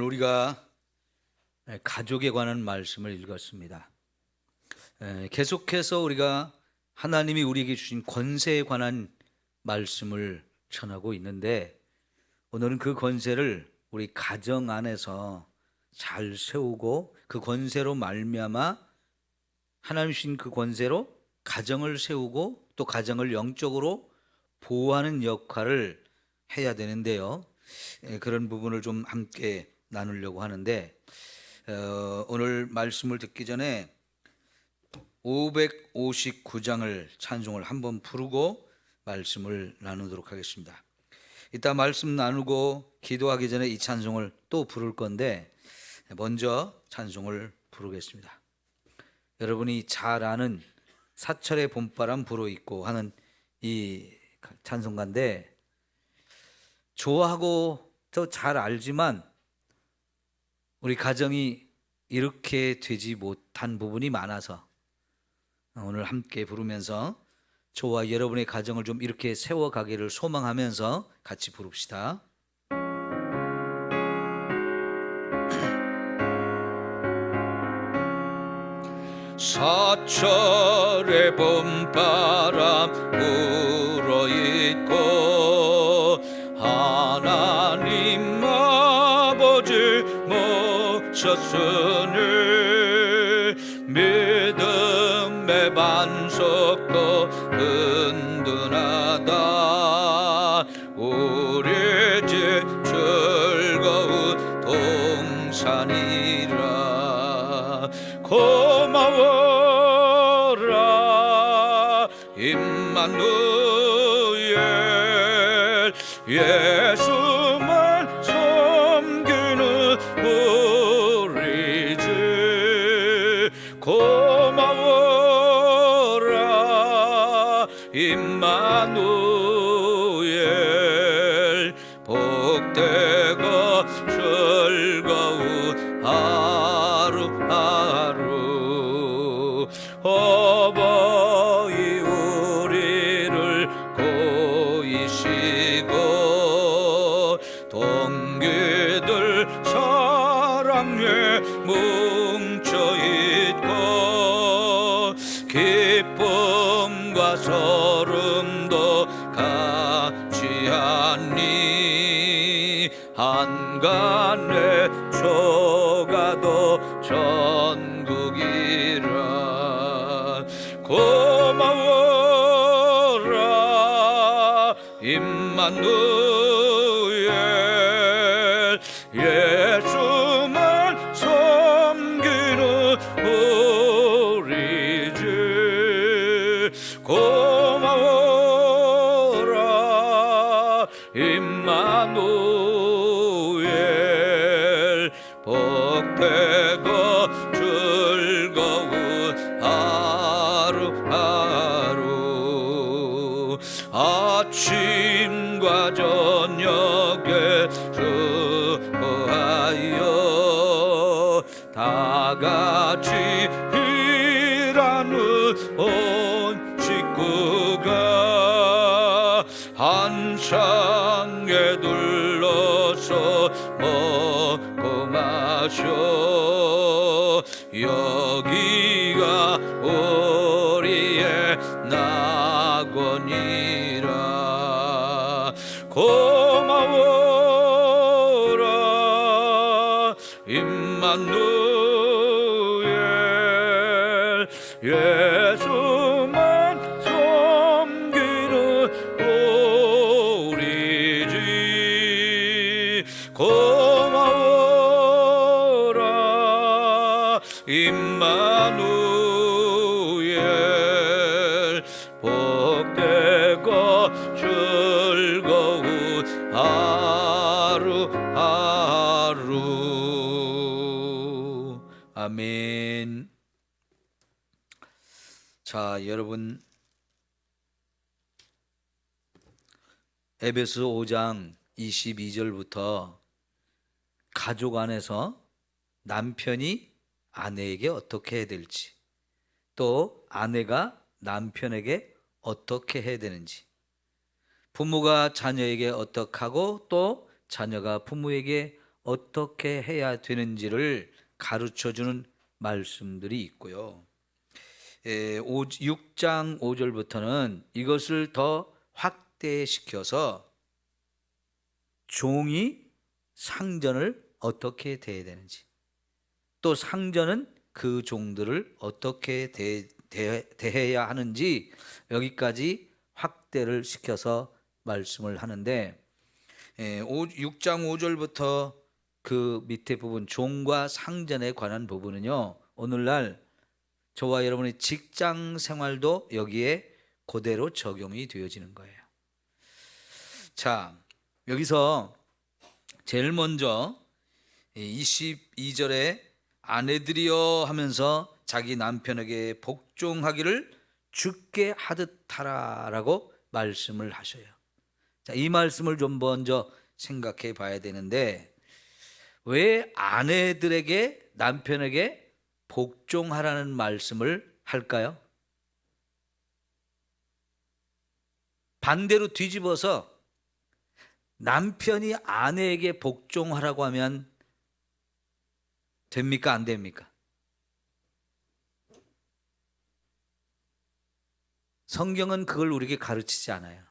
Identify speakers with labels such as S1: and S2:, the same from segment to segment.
S1: 우리가 가족에 관한 말씀을 읽었습니다. 계속해서 우리가 하나님이 우리에게 주신 권세에 관한 말씀을 전하고 있는데, 오늘은 그 권세를 우리 가정 안에서 잘 세우고 그 권세로 말미암아 하나님 주신 그 권세로 가정을 세우고 또 가정을 영적으로 보호하는 역할을 해야 되는데요. 그런 부분을 좀 함께 나누려고 하는데, 오늘 말씀을 듣기 전에 559장을 찬송을 한번 부르고 말씀을 나누도록 하겠습니다. 이따 말씀 나누고 기도하기 전에 이 찬송을 또 부를 건데, 먼저 찬송을 부르겠습니다. 여러분이 잘 아는 사철의 봄바람 불어있고 하는 이 찬송가인데, 좋아하고 더 잘 알지만 우리 가정이 이렇게 되지 못한 부분이 많아서 오늘 함께 부르면서 저와 여러분의 가정을 좀 이렇게 세워가기를 소망하면서 같이 부릅시다. 사철의 봄바람 불어있고 하나님 아버지 모셨으니 믿음의 반석도 든든하다. 우리 집 즐거운 동산이라. 고마워라 임마누엘, 예수만 섬기는 우리 집. 고마워라 임마누엘, 복되고 즐거운 하루하루. 어버이 우리를 고이시고 동기들 사랑에 뭉쳐있고 기쁨과 소름도 같이 하니 한간의 초가도 천국이라. 고마워라 임마누엘, 예수만 섬기는 우리 집. 고마워라 임마누엘, 복되고 즐거운 하루하루. 아침과 저녁에 수고하여 다같이 일하는 온 식구가 한 상에 둘러서 먹고 마셔. 여기가 우리의 낙원이라. 고마워라 임마누엘, 예수만 섬기는 우리 집. 고마워라 임마누엘, 복되고 즐거운 하루하루. 아멘. 자, 여러분, 에베소 5장 22절부터 가족 안에서 남편이 아내에게 어떻게 해야 될지, 또 아내가 남편에게 어떻게 해야 되는지, 부모가 자녀에게 어떻게 하고 또 자녀가 부모에게 어떻게 해야 되는지를 가르쳐주는 말씀들이 있고요. 6장 5절부터는 이것을 더 확대시켜서 종이 상전을 어떻게 대해야 되는지, 또 상전은 그 종들을 어떻게 대해야 하는지 여기까지 확대를 시켜서 말씀을 하는데, 6장 5절부터 그 밑에 부분 종과 상전에 관한 부분은요, 오늘날 저와 여러분의 직장 생활도 여기에 그대로 적용이 되어지는 거예요. 자, 여기서 제일 먼저 22절에 아내들이여 하면서 자기 남편에게 복종하기를 주께 하듯 하라라고 말씀을 하셔요. 자, 이 말씀을 좀 먼저 생각해 봐야 되는데, 왜 아내들에게 남편에게 복종하라는 말씀을 할까요? 반대로 뒤집어서 남편이 아내에게 복종하라고 하면 됩니까? 안 됩니까? 성경은 그걸 우리에게 가르치지 않아요.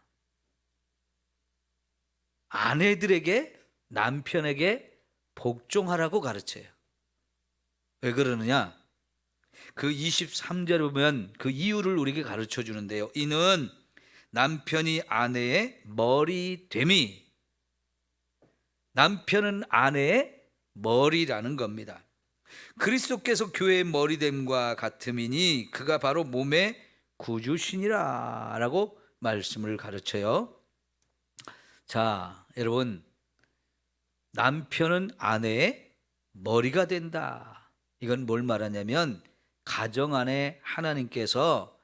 S1: 아내들에게 남편에게 복종하라고 가르쳐요. 왜 그러느냐? 그 23절에 보면 그 이유를 우리에게 가르쳐 주는데요. 이는 남편이 아내의 머리됨이, 남편은 아내의 머리라는 겁니다. 그리스도께서 교회의 머리됨과 같음이니 그가 바로 몸의 구주시니라 라고 말씀을 가르쳐요. 자, 여러분, 남편은 아내의 머리가 된다. 이건 뭘 말하냐면 가정 안에 하나님께서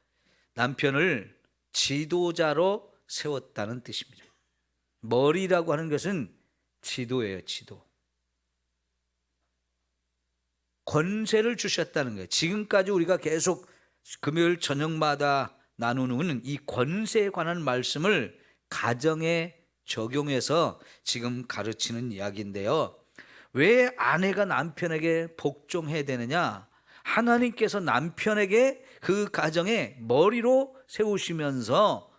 S1: 남편을 지도자로 세웠다는 뜻입니다. 머리라고 하는 것은 지도예요, 지도. 권세를 주셨다는 거예요. 지금까지 우리가 계속 금요일 저녁마다 나누는 이 권세에 관한 말씀을 가정에 적용해서 지금 가르치는 이야기인데요. 왜 아내가 남편에게 복종해야 되느냐? 하나님께서 남편에게 그 가정의 머리로 세우시면서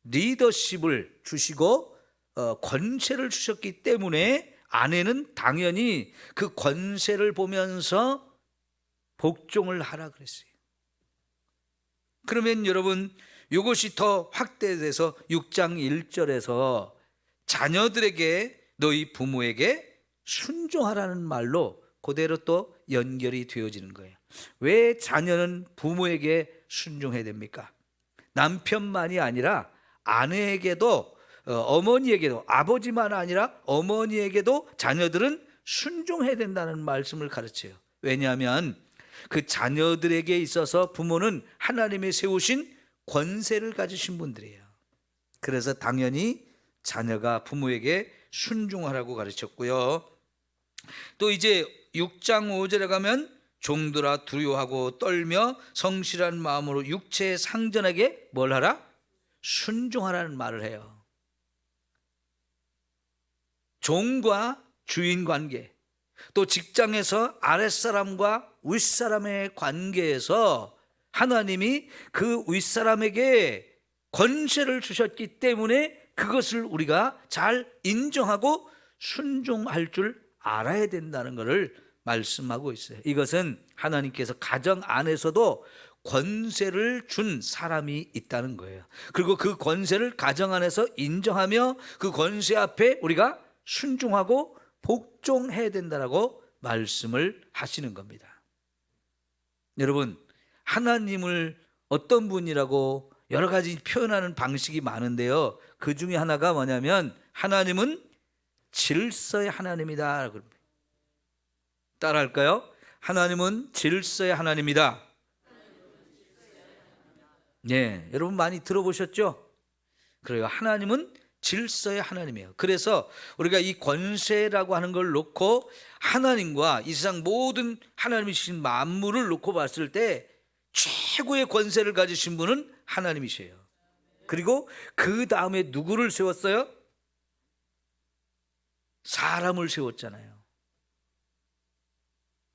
S1: 리더십을 주시고 권세를 주셨기 때문에 아내는 당연히 그 권세를 보면서 복종을 하라 그랬어요. 그러면 여러분, 이것이 더 확대돼서 6장 1절에서 자녀들에게 너희 부모에게 순종하라는 말로 그대로 또 연결이 되어지는 거예요. 왜 자녀는 부모에게 순종해야 됩니까? 남편만이 아니라 아내에게도, 어머니에게도, 아버지만 아니라 어머니에게도 자녀들은 순종해야 된다는 말씀을 가르쳐요. 왜냐하면 그 자녀들에게 있어서 부모는 하나님이 세우신 권세를 가지신 분들이에요. 그래서 당연히 자녀가 부모에게 순종하라고 가르쳤고요. 또 이제 6장 5절에 가면 종들아 두려워하고 떨며 성실한 마음으로 육체의 상전에게 뭘 하라? 순종하라는 말을 해요. 종과 주인 관계, 또 직장에서 아랫사람과 윗사람의 관계에서 하나님이 그 윗사람에게 권세를 주셨기 때문에 그것을 우리가 잘 인정하고 순종할 줄 알아야 된다는 것을 말씀하고 있어요. 이것은 하나님께서 가정 안에서도 권세를 준 사람이 있다는 거예요. 그리고 그 권세를 가정 안에서 인정하며 그 권세 앞에 우리가 순종하고 복종해야 된다라고 말씀을 하시는 겁니다. 여러분, 하나님을 어떤 분이라고 여러 가지 표현하는 방식이 많은데요, 그 중에 하나가 뭐냐면 하나님은 질서의 하나님이다. 따라할까요? 하나님은 질서의 하나님이다. 네, 여러분 많이 들어보셨죠? 그래요. 하나님은 질서의 하나님이에요. 그래서 우리가 이 권세라고 하는 걸 놓고 하나님과 이 세상 모든 하나님이 주신 만물을 놓고 봤을 때 최고의 권세를 가지신 분은 하나님이세요. 그리고 그 다음에 누구를 세웠어요? 사람을 세웠잖아요.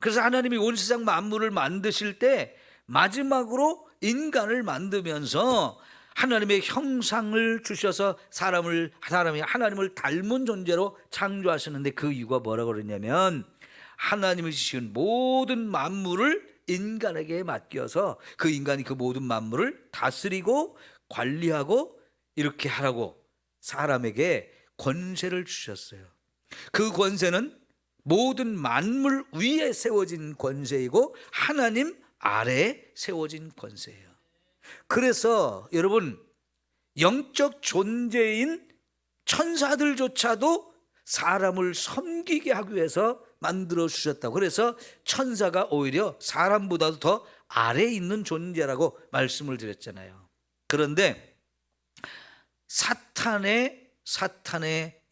S1: 그래서 하나님이 온 세상 만물을 만드실 때 마지막으로 인간을 만들면서 하나님의 형상을 주셔서 사람이 하나님을 닮은 존재로 창조하셨는데, 그 이유가 뭐라고 그러냐면 하나님이 지은 모든 만물을 인간에게 맡겨서 그 인간이 그 모든 만물을 다스리고 관리하고 이렇게 하라고 사람에게 권세를 주셨어요. 그 권세는 모든 만물 위에 세워진 권세이고 하나님 아래에 세워진 권세예요. 그래서 여러분, 영적 존재인 천사들조차도 사람을 섬기게 하기 위해서 만들어 주셨다고. 그래서 천사가 오히려 사람보다도 더 아래에 있는 존재라고 말씀을 드렸잖아요. 그런데 사탄의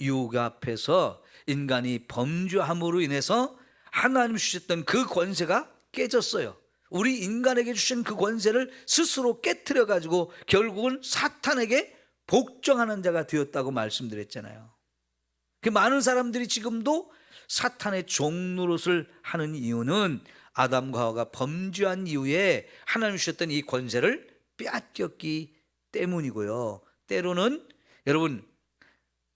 S1: 유혹 앞에서 인간이 범죄함으로 인해서 하나님 주셨던 그 권세가 깨졌어요. 우리 인간에게 주신 그 권세를 스스로 깨트려 가지고 결국은 사탄에게 복종하는 자가 되었다고 말씀드렸잖아요. 그 많은 사람들이 지금도 사탄의 종 노릇을 하는 이유는 아담과 하와가 범죄한 이후에 하나님 주셨던 이 권세를 빼앗겼기 때문이고요. 때로는 여러분,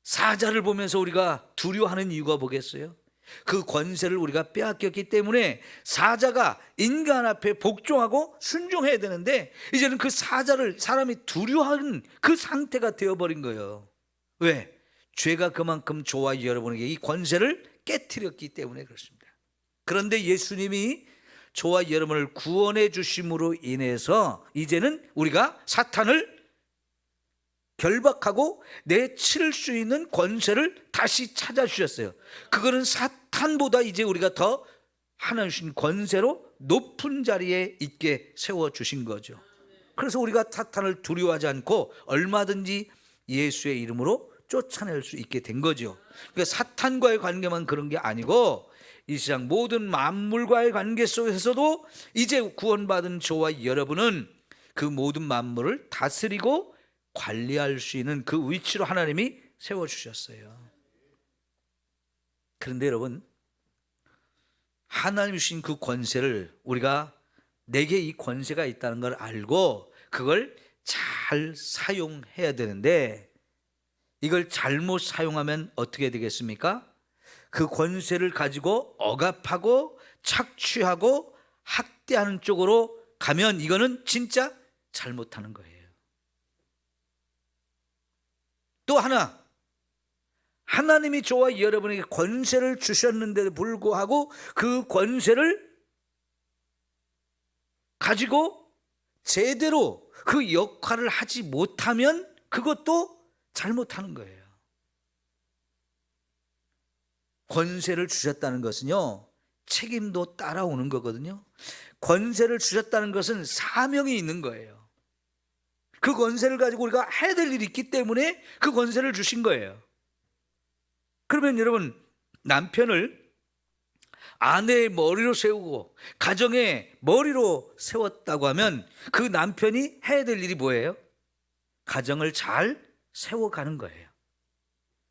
S1: 사자를 보면서 우리가 두려워하는 이유가 뭐겠어요? 그 권세를 우리가 빼앗겼기 때문에 사자가 인간 앞에 복종하고 순종해야 되는데 이제는 그 사자를 사람이 두려워하는 그 상태가 되어버린 거예요. 왜? 죄가 그만큼 저와 여러분에게 이 권세를 깨트렸기 때문에 그렇습니다. 그런데 예수님이 저와 여러분을 구원해 주심으로 인해서 이제는 우리가 사탄을 결박하고 내칠 수 있는 권세를 다시 찾아주셨어요. 그거는 사탄보다 이제 우리가 더 하나님 주신 권세로 높은 자리에 있게 세워주신 거죠. 그래서 우리가 사탄을 두려워하지 않고 얼마든지 예수의 이름으로 쫓아낼 수 있게 된 거죠. 그러니까 사탄과의 관계만 그런 게 아니고 이 세상 모든 만물과의 관계 속에서도 이제 구원받은 저와 여러분은 그 모든 만물을 다스리고 관리할 수 있는 그 위치로 하나님이 세워주셨어요. 그런데 여러분, 하나님 주신 그 권세를 우리가 내게 이 권세가 있다는 걸 알고 그걸 잘 사용해야 되는데, 이걸 잘못 사용하면 어떻게 되겠습니까? 그 권세를 가지고 억압하고 착취하고 학대하는 쪽으로 가면 이거는 진짜 잘못하는 거예요. 또 하나, 하나님이 저와 여러분에게 권세를 주셨는데도 불구하고 그 권세를 가지고 제대로 그 역할을 하지 못하면 그것도 잘못하는 거예요. 권세를 주셨다는 것은요, 책임도 따라오는 거거든요. 권세를 주셨다는 것은 사명이 있는 거예요. 그 권세를 가지고 우리가 해야 될 일이 있기 때문에 그 권세를 주신 거예요. 그러면 여러분, 남편을 아내의 머리로 세우고 가정의 머리로 세웠다고 하면 그 남편이 해야 될 일이 뭐예요? 가정을 잘 세워가는 거예요.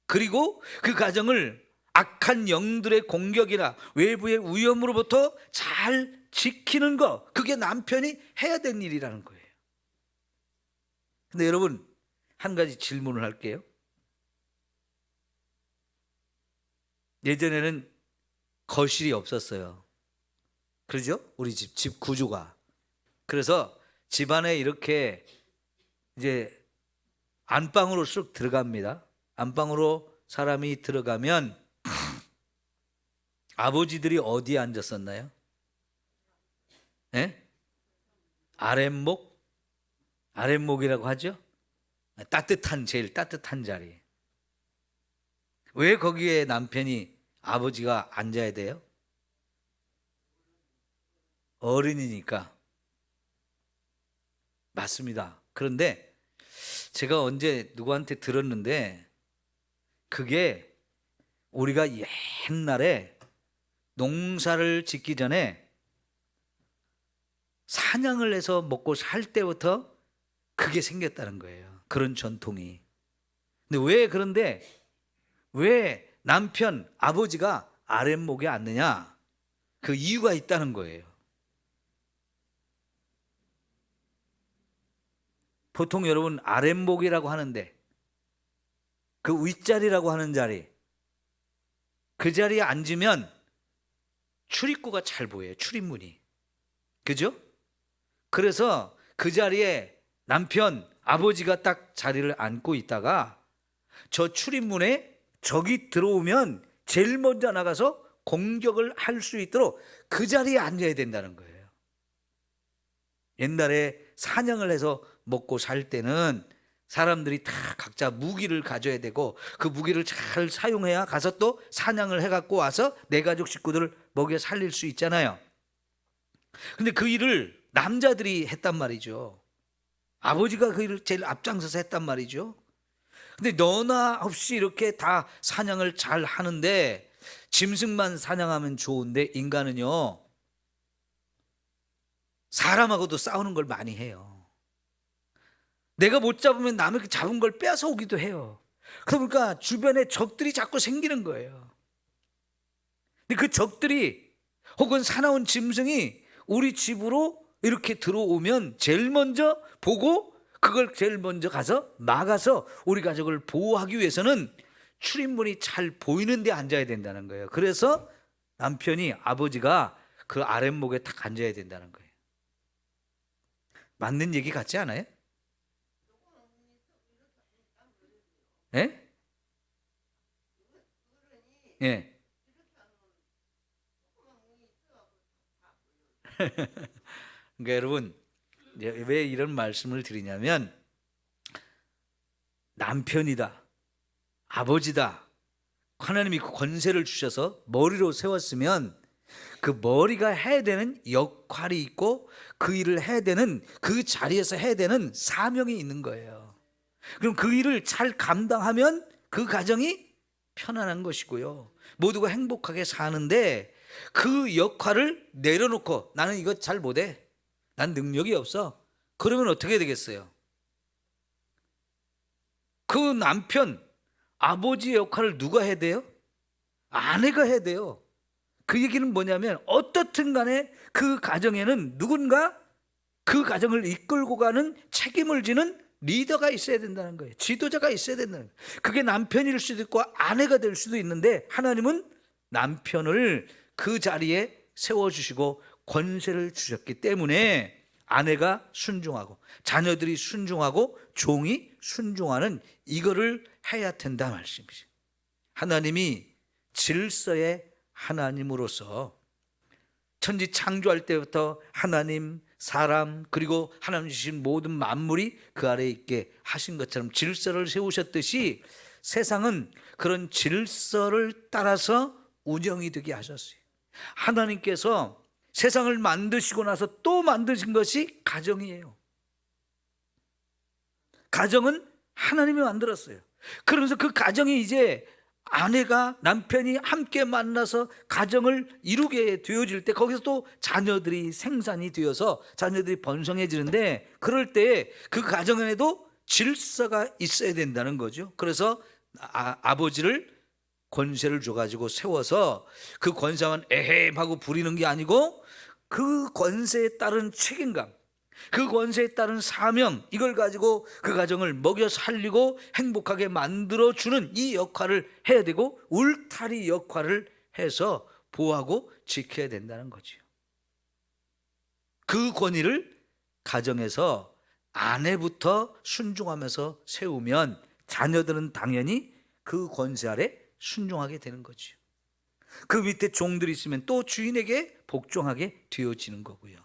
S1: 그리고 그 가정을 악한 영들의 공격이나 외부의 위험으로부터 잘 지키는 거, 그게 남편이 해야 될 일이라는 거예요. 근데 여러분, 한 가지 질문을 할게요. 예전에는 거실이 없었어요. 그러죠? 우리 집 구조가. 그래서 집안에 이렇게 이제 안방으로 쑥 들어갑니다. 안방으로 사람이 들어가면 아버지들이 어디에 앉았었나요? 네? 아랫목이라고 하죠? 제일 따뜻한 자리. 왜 거기에 남편이, 아버지가 앉아야 돼요? 어른이니까. 맞습니다. 그런데 제가 언제 누구한테 들었는데, 그게 우리가 옛날에 농사를 짓기 전에 사냥을 해서 먹고 살 때부터 그게 생겼다는 거예요. 그런 전통이. 근데 왜 남편, 아버지가 아랫목에 앉느냐? 그 이유가 있다는 거예요. 보통 여러분 아랫목이라고 하는데 그 윗자리라고 하는 자리, 그 자리에 앉으면 출입구가 잘 보여요. 출입문이. 그죠? 그래서 그 자리에 남편, 아버지가 딱 자리를 앉고 있다가 저 출입문에 적이 들어오면 제일 먼저 나가서 공격을 할 수 있도록 그 자리에 앉아야 된다는 거예요. 옛날에 사냥을 해서 먹고 살 때는 사람들이 다 각자 무기를 가져야 되고 그 무기를 잘 사용해야 가서 또 사냥을 해갖고 와서 내 가족 식구들을 먹여 살릴 수 있잖아요. 근데 그 일을 남자들이 했단 말이죠. 아버지가 그 일을 제일 앞장서서 했단 말이죠. 근데 너나 없이 이렇게 다 사냥을 잘 하는데 짐승만 사냥하면 좋은데 인간은요, 사람하고도 싸우는 걸 많이 해요. 내가 못 잡으면 남에게 잡은 걸 뺏어 오기도 해요. 그러니까 주변에 적들이 자꾸 생기는 거예요. 근데 그 적들이 혹은 사나운 짐승이 우리 집으로 이렇게 들어오면 제일 먼저 보고 그걸 제일 먼저 가서 막아서 우리 가족을 보호하기 위해서는 출입문이 잘 보이는 데 앉아야 된다는 거예요. 그래서 남편이, 아버지가 그 아랫목에 딱 앉아야 된다는 거예요. 맞는 얘기 같지 않아요? 예? 예. 그러니까 여러분, 왜 이런 말씀을 드리냐면 남편이다, 아버지다, 하나님이 그 권세를 주셔서 머리로 세웠으면 그 머리가 해야 되는 역할이 있고 그 일을 해야 되는, 그 자리에서 해야 되는 사명이 있는 거예요. 그럼 그 일을 잘 감당하면 그 가정이 편안한 것이고요, 모두가 행복하게 사는데 그 역할을 내려놓고 나는 이거 잘 못해, 난 능력이 없어, 그러면 어떻게 되겠어요? 그 남편, 아버지의 역할을 누가 해야 돼요? 아내가 해야 돼요. 그 얘기는 뭐냐면 어떻든 간에 그 가정에는 누군가 그 가정을 이끌고 가는 책임을 지는 리더가 있어야 된다는 거예요. 지도자가 있어야 된다는 거예요. 그게 남편일 수도 있고 아내가 될 수도 있는데 하나님은 남편을 그 자리에 세워주시고 권세를 주셨기 때문에 아내가 순종하고 자녀들이 순종하고 종이 순종하는 이거를 해야 된다 말씀이죠. 하나님이 질서의 하나님으로서 천지 창조할 때부터 하나님, 사람, 그리고 하나님 주신 모든 만물이 그 아래에 있게 하신 것처럼 질서를 세우셨듯이 세상은 그런 질서를 따라서 운영이 되게 하셨어요. 하나님께서 세상을 만드시고 나서 또 만드신 것이 가정이에요. 가정은 하나님이 만들었어요. 그러면서 그 가정이 이제 아내가, 남편이 함께 만나서 가정을 이루게 되어질 때 거기서 또 자녀들이 생산이 되어서 자녀들이 번성해지는데, 그럴 때 그 가정에도 질서가 있어야 된다는 거죠. 그래서 아버지를 권세를 줘가지고 세워서 그 권세만 에헴 하고 부리는 게 아니고 그 권세에 따른 책임감, 그 권세에 따른 사명, 이걸 가지고 그 가정을 먹여 살리고 행복하게 만들어주는 이 역할을 해야 되고 울타리 역할을 해서 보호하고 지켜야 된다는 거죠. 그 권위를 가정에서 아내부터 순종하면서 세우면 자녀들은 당연히 그 권세 아래 순종하게 되는 거죠. 그 밑에 종들이 있으면 또 주인에게 복종하게 되어지는 거고요.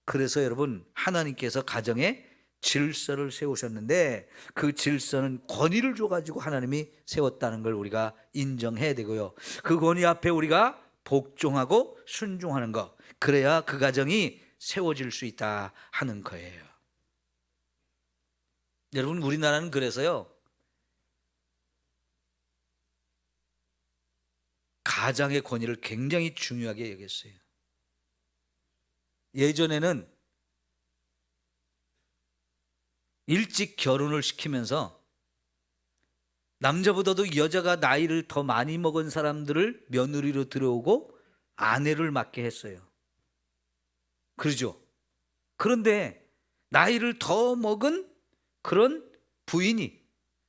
S1: 그래서 여러분, 하나님께서 가정에 질서를 세우셨는데 그 질서는 권위를 줘가지고 하나님이 세웠다는 걸 우리가 인정해야 되고요. 그 권위 앞에 우리가 복종하고 순종하는 것, 그래야 그 가정이 세워질 수 있다 하는 거예요. 여러분, 우리나라는 그래서요, 가장의 권위를 굉장히 중요하게 여겼어요. 예전에는 일찍 결혼을 시키면서 남자보다도 여자가 나이를 더 많이 먹은 사람들을 며느리로 들어오고 아내를 맡게 했어요. 그러죠? 그런데 나이를 더 먹은 그런 부인이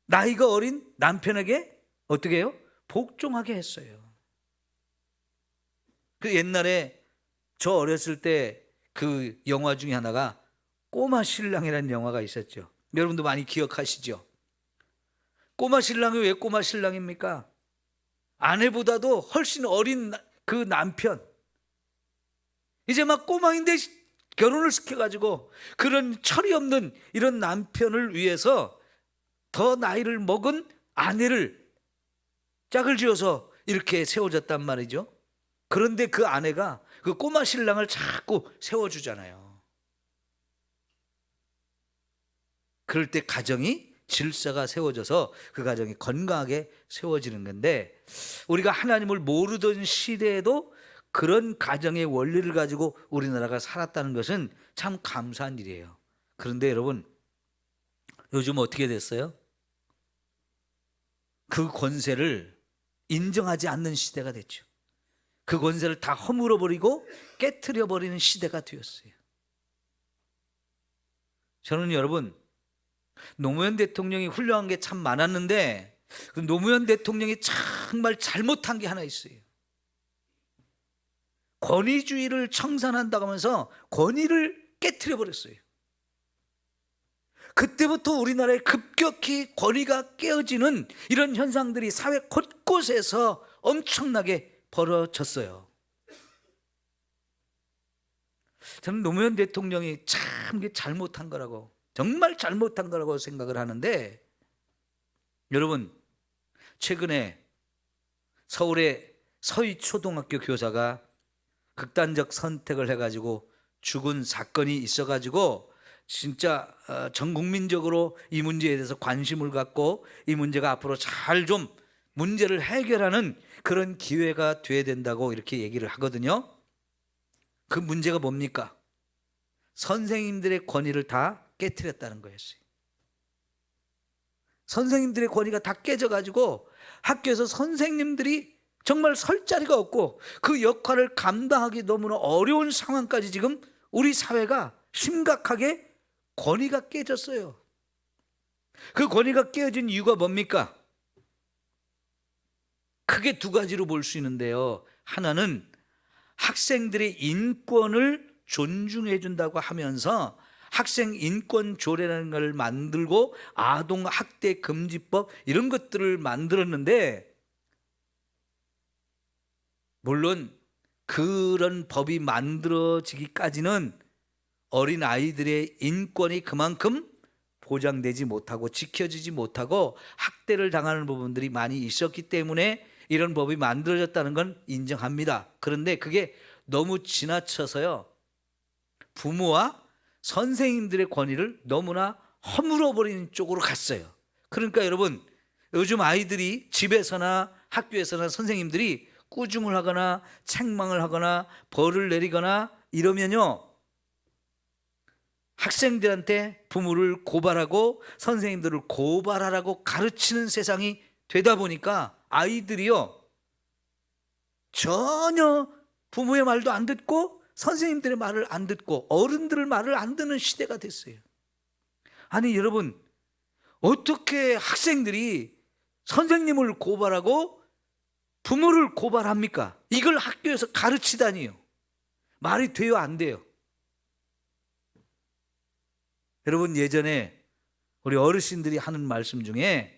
S1: 나이가 어린 남편에게 어떻게 해요? 복종하게 했어요. 그 옛날에 저 어렸을 때 그 영화 중에 하나가 꼬마 신랑이라는 영화가 있었죠. 여러분도 많이 기억하시죠? 꼬마 신랑이 왜 꼬마 신랑입니까? 아내보다도 훨씬 어린 그 남편, 이제 막 꼬마인데 결혼을 시켜가지고 그런 철이 없는 이런 남편을 위해서 더 나이를 먹은 아내를 짝을 지어서 이렇게 세워졌단 말이죠. 그런데 그 아내가 그 꼬마 신랑을 자꾸 세워주잖아요. 그럴 때 가정이 질서가 세워져서 그 가정이 건강하게 세워지는 건데, 우리가 하나님을 모르던 시대에도 그런 가정의 원리를 가지고 우리나라가 살았다는 것은 참 감사한 일이에요. 그런데 여러분, 요즘 어떻게 됐어요? 그 권세를 인정하지 않는 시대가 됐죠. 그 권세를 다 허물어 버리고 깨트려 버리는 시대가 되었어요. 저는 여러분, 노무현 대통령이 훌륭한 게 참 많았는데 그 노무현 대통령이 정말 잘못한 게 하나 있어요. 권위주의를 청산한다고 하면서 권위를 깨트려 버렸어요. 그때부터 우리나라에 급격히 권위가 깨어지는 이런 현상들이 사회 곳곳에서 엄청나게 벌어졌어요. 저는 노무현 대통령이 참 잘못한 거라고, 정말 잘못한 거라고 생각을 하는데, 여러분, 최근에 서울의 서희초등학교 교사가 극단적 선택을 해가지고 죽은 사건이 있어가지고 진짜 전 국민적으로 이 문제에 대해서 관심을 갖고 이 문제가 앞으로 잘 좀 문제를 해결하는 그런 기회가 돼야 된다고 이렇게 얘기를 하거든요. 그 문제가 뭡니까? 선생님들의 권위를 다 깨트렸다는 거였어요. 선생님들의 권위가 다 깨져가지고 학교에서 선생님들이 정말 설 자리가 없고 그 역할을 감당하기 너무나 어려운 상황까지 지금 우리 사회가 심각하게 권위가 깨졌어요. 그 권위가 깨어진 이유가 뭡니까? 크게 두 가지로 볼 수 있는데요. 하나는 학생들의 인권을 존중해 준다고 하면서 학생 인권 조례라는 걸 만들고 아동 학대 금지법 이런 것들을 만들었는데, 물론 그런 법이 만들어지기까지는 어린 아이들의 인권이 그만큼 보장되지 못하고 지켜지지 못하고 학대를 당하는 부분들이 많이 있었기 때문에 이런 법이 만들어졌다는 건 인정합니다. 그런데 그게 너무 지나쳐서요, 부모와 선생님들의 권위를 너무나 허물어 버리는 쪽으로 갔어요. 그러니까 여러분, 요즘 아이들이 집에서나 학교에서나 선생님들이 꾸중을 하거나 책망을 하거나 벌을 내리거나 이러면요, 학생들한테 부모를 고발하고 선생님들을 고발하라고 가르치는 세상이 되다 보니까 아이들이요, 전혀 부모의 말도 안 듣고 선생님들의 말을 안 듣고 어른들의 말을 안 듣는 시대가 됐어요. 아니 여러분, 어떻게 학생들이 선생님을 고발하고 부모를 고발합니까? 이걸 학교에서 가르치다니요. 말이 돼요, 안 돼요? 여러분, 예전에 우리 어르신들이 하는 말씀 중에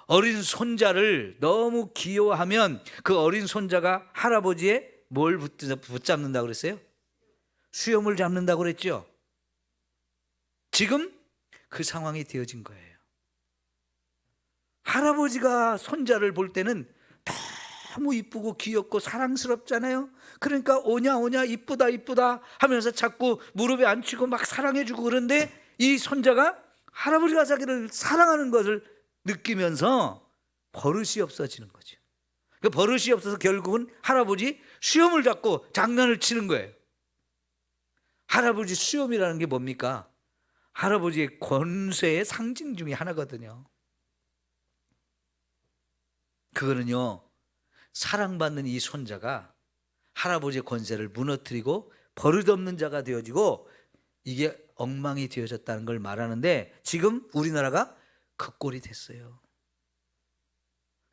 S1: 어린 손자를 너무 귀여워하면 그 어린 손자가 할아버지의 뭘 붙잡는다고 그랬어요? 수염을 잡는다고 그랬죠? 지금 그 상황이 되어진 거예요. 할아버지가 손자를 볼 때는 너무 이쁘고 귀엽고 사랑스럽잖아요. 그러니까 오냐 오냐 이쁘다 이쁘다 하면서 자꾸 무릎에 앉히고 막 사랑해주고, 그런데 이 손자가 할아버지가 자기를 사랑하는 것을 느끼면서 버릇이 없어지는 거죠. 그 버릇이 없어서 결국은 할아버지 수염을 잡고 장난을 치는 거예요. 할아버지 수염이라는 게 뭡니까? 할아버지의 권세의 상징 중에 하나거든요. 그거는요, 사랑받는 이 손자가 할아버지의 권세를 무너뜨리고 버릇없는 자가 되어지고 이게 엉망이 되어졌다는 걸 말하는데, 지금 우리나라가 그 꼴이 됐어요.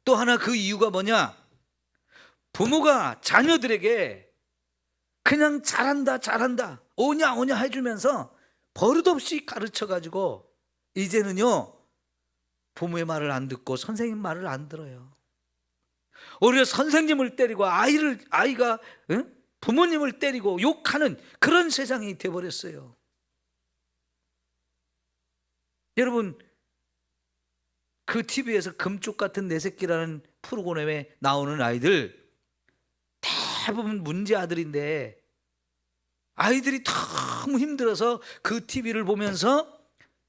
S1: 또 하나 그 이유가 뭐냐? 부모가 자녀들에게 그냥 잘한다 잘한다 오냐 오냐 해주면서 버릇없이 가르쳐가지고 이제는요, 부모의 말을 안 듣고 선생님 말을 안 들어요. 오히려 선생님을 때리고 아이가 부모님을 때리고 욕하는 그런 세상이 되어버렸어요. 여러분, 그 TV에서 금쪽 같은 내 새끼라는 프로그램에 나오는 아이들 대부분 문제 아들인데, 아이들이 너무 힘들어서 그 TV를 보면서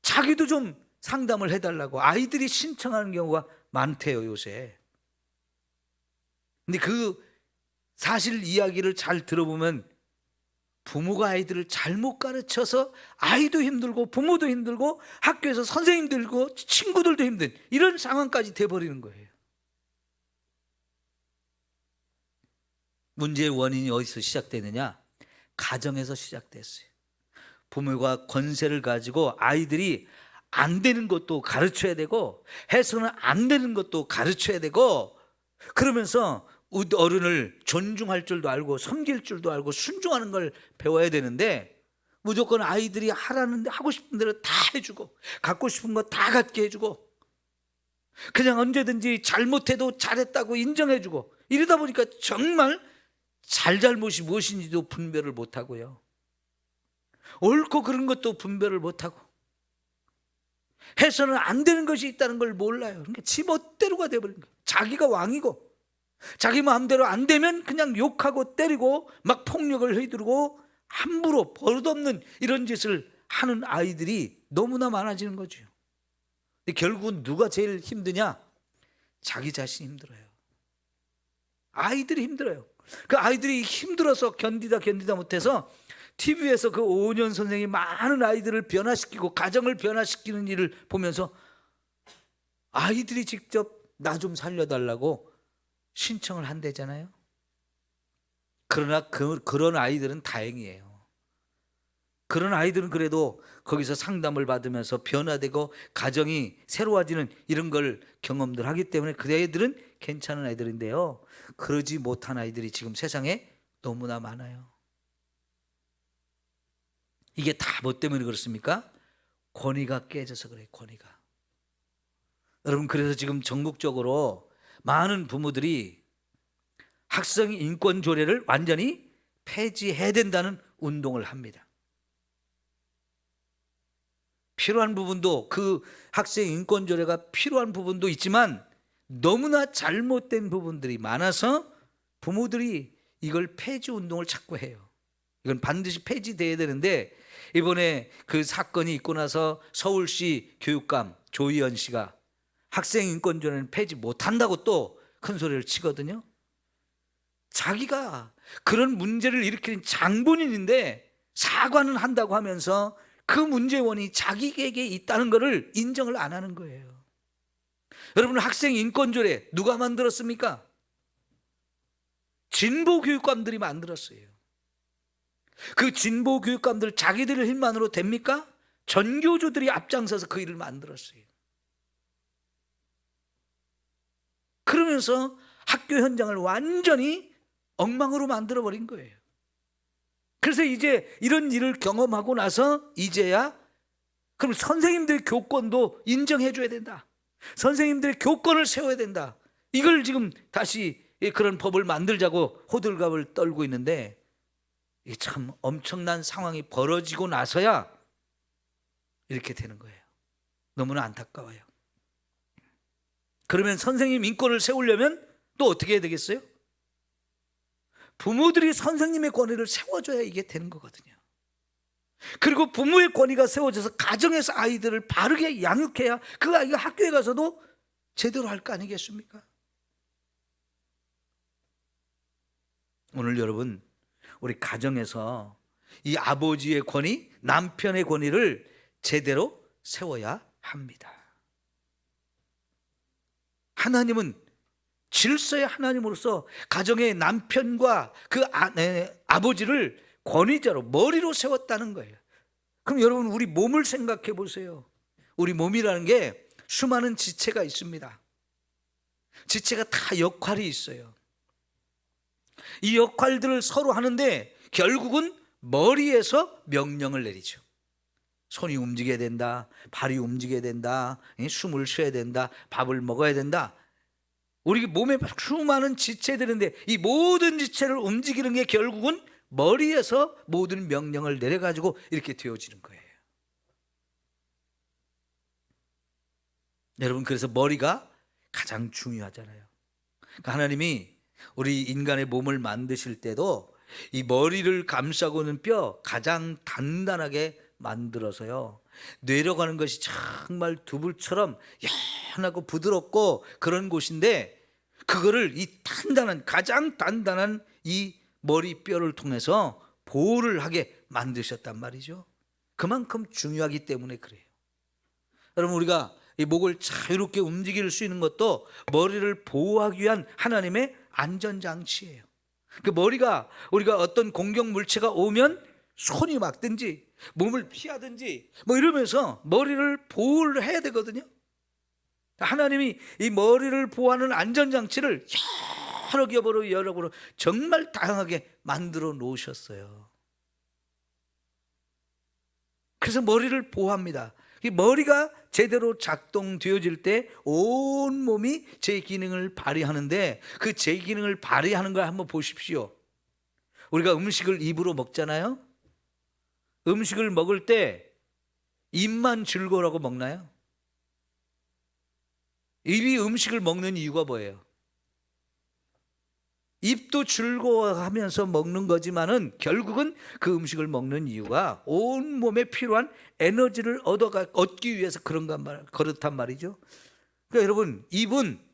S1: 자기도 좀 상담을 해달라고 아이들이 신청하는 경우가 많대요, 요새. 근데 그 사실 이야기를 잘 들어보면 부모가 아이들을 잘못 가르쳐서 아이도 힘들고 부모도 힘들고 학교에서 선생님도 힘들고 친구들도 힘든 이런 상황까지 돼버리는 거예요. 문제의 원인이 어디서 시작되느냐? 가정에서 시작됐어요. 부모가 권세를 가지고 아이들이 안 되는 것도 가르쳐야 되고 해서는 안 되는 것도 가르쳐야 되고, 그러면서 어른을 존중할 줄도 알고 섬길 줄도 알고 순종하는 걸 배워야 되는데, 무조건 아이들이 하고 싶은 대로 다 해주고 갖고 싶은 거 다 갖게 해주고 그냥 언제든지 잘못해도 잘했다고 인정해주고 이러다 보니까 정말 잘잘못이 무엇인지도 분별을 못하고요, 옳고 그른 것도 분별을 못하고 해서는 안 되는 것이 있다는 걸 몰라요. 그러니까 지 멋대로가 돼버린 거예요. 자기가 왕이고 자기 마음대로 안 되면 그냥 욕하고 때리고 막 폭력을 휘두르고 함부로 버릇없는 이런 짓을 하는 아이들이 너무나 많아지는 거죠. 결국은 누가 제일 힘드냐? 자기 자신이 힘들어요. 아이들이 힘들어요. 그 아이들이 힘들어서 견디다 못해서 TV에서 그 오은현 선생이 많은 아이들을 변화시키고 가정을 변화시키는 일을 보면서 아이들이 직접 나 좀 살려달라고 신청을 한대잖아요. 그러나 그런 아이들은 다행이에요. 그런 아이들은 그래도 거기서 상담을 받으면서 변화되고 가정이 새로워지는 이런 걸 경험들 하기 때문에 그 애들은 괜찮은 아이들인데요, 그러지 못한 아이들이 지금 세상에 너무나 많아요. 이게 다 뭐 때문에 그렇습니까? 권위가 깨져서 그래요. 권위가. 여러분, 그래서 지금 전국적으로 많은 부모들이 학생 인권 조례를 완전히 폐지해야 된다는 운동을 합니다. 필요한 부분도, 그 학생 인권 조례가 필요한 부분도 있지만 너무나 잘못된 부분들이 많아서 부모들이 이걸 폐지 운동을 자꾸 해요. 이건 반드시 폐지돼야 되는데, 이번에 그 사건이 있고 나서 서울시 교육감 조희연 씨가 학생 인권 조례는 폐지 못한다고 또 큰 소리를 치거든요. 자기가 그런 문제를 일으킨 장본인인데 사과는 한다고 하면서 그 문제의 원인이 자기에게 있다는 것을 인정을 안 하는 거예요. 여러분, 학생 인권 조례 누가 만들었습니까? 진보 교육감들이 만들었어요. 그 진보 교육감들 자기들의 힘만으로 됩니까? 전교조들이 앞장서서 그 일을 만들었어요. 그러면서 학교 현장을 완전히 엉망으로 만들어버린 거예요. 그래서 이제 이런 일을 경험하고 나서 이제야 그럼 선생님들의 교권도 인정해줘야 된다, 선생님들의 교권을 세워야 된다, 이걸 지금 다시 그런 법을 만들자고 호들갑을 떨고 있는데, 이게 참 엄청난 상황이 벌어지고 나서야 이렇게 되는 거예요. 너무나 안타까워요. 그러면 선생님 인권을 세우려면 또 어떻게 해야 되겠어요? 부모들이 선생님의 권위를 세워줘야 이게 되는 거거든요. 그리고 부모의 권위가 세워져서 가정에서 아이들을 바르게 양육해야 그 아이가 학교에 가서도 제대로 할 거 아니겠습니까? 오늘 여러분, 우리 가정에서 이 아버지의 권위, 남편의 권위를 제대로 세워야 합니다. 하나님은 질서의 하나님으로서 가정의 남편과 그 아버지를 권위자로 머리로 세웠다는 거예요. 그럼 여러분, 우리 몸을 생각해 보세요. 우리 몸이라는 게 수많은 지체가 있습니다. 지체가 다 역할이 있어요. 이 역할들을 서로 하는데 결국은 머리에서 명령을 내리죠. 손이 움직여야 된다, 발이 움직여야 된다, 숨을 쉬어야 된다, 밥을 먹어야 된다. 우리 몸에 수많은 지체들인데 이 모든 지체를 움직이는 게 결국은 머리에서 모든 명령을 내려가지고 이렇게 되어지는 거예요. 여러분, 그래서 머리가 가장 중요하잖아요. 그러니까 하나님이 우리 인간의 몸을 만드실 때도 이 머리를 감싸고 있는 뼈 가장 단단하게 만들어서요, 내려가는 것이 정말 두부처럼 연하고 부드럽고 그런 곳인데, 그거를 이 단단한, 가장 단단한 이 머리뼈를 통해서 보호를 하게 만드셨단 말이죠. 그만큼 중요하기 때문에 그래요. 여러분, 우리가 이 목을 자유롭게 움직일 수 있는 것도 머리를 보호하기 위한 하나님의 안전장치예요. 그 머리가, 우리가 어떤 공격 물체가 오면 손이 막든지 몸을 피하든지 뭐 이러면서 머리를 보호를 해야 되거든요. 하나님이 이 머리를 보호하는 안전장치를 여러 겹으로 여러 겹으로 정말 다양하게 만들어 놓으셨어요. 그래서 머리를 보호합니다. 이 머리가 제대로 작동되어질 때 온 몸이 제 기능을 발휘하는데, 그 제 기능을 발휘하는 걸 한번 보십시오. 우리가 음식을 입으로 먹잖아요. 음식을 먹을 때 입만 즐거우라고 먹나요? 입이 음식을 먹는 이유가 뭐예요? 입도 즐거워하면서 먹는 거지만은 결국은 그 음식을 먹는 이유가 온 몸에 필요한 에너지를 얻기 위해서 그렇단 말이죠. 그러니까 여러분, 입은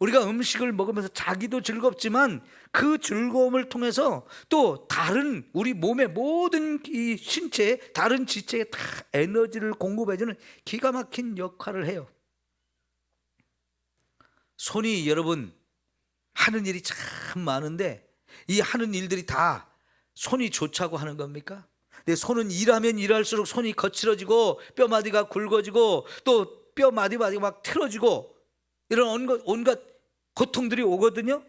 S1: 우리가 음식을 먹으면서 자기도 즐겁지만 그 즐거움을 통해서 또 다른 우리 몸의 모든 이 신체에, 다른 지체에 다 에너지를 공급해주는 기가 막힌 역할을 해요. 손이 여러분 하는 일이 참 많은데 이 하는 일들이 다 손이 좋자고 하는 겁니까? 내 손은 일하면 일할수록 손이 거칠어지고 뼈마디가 굵어지고 또 뼈마디가 막 틀어지고 이런 온갖 고통들이 오거든요.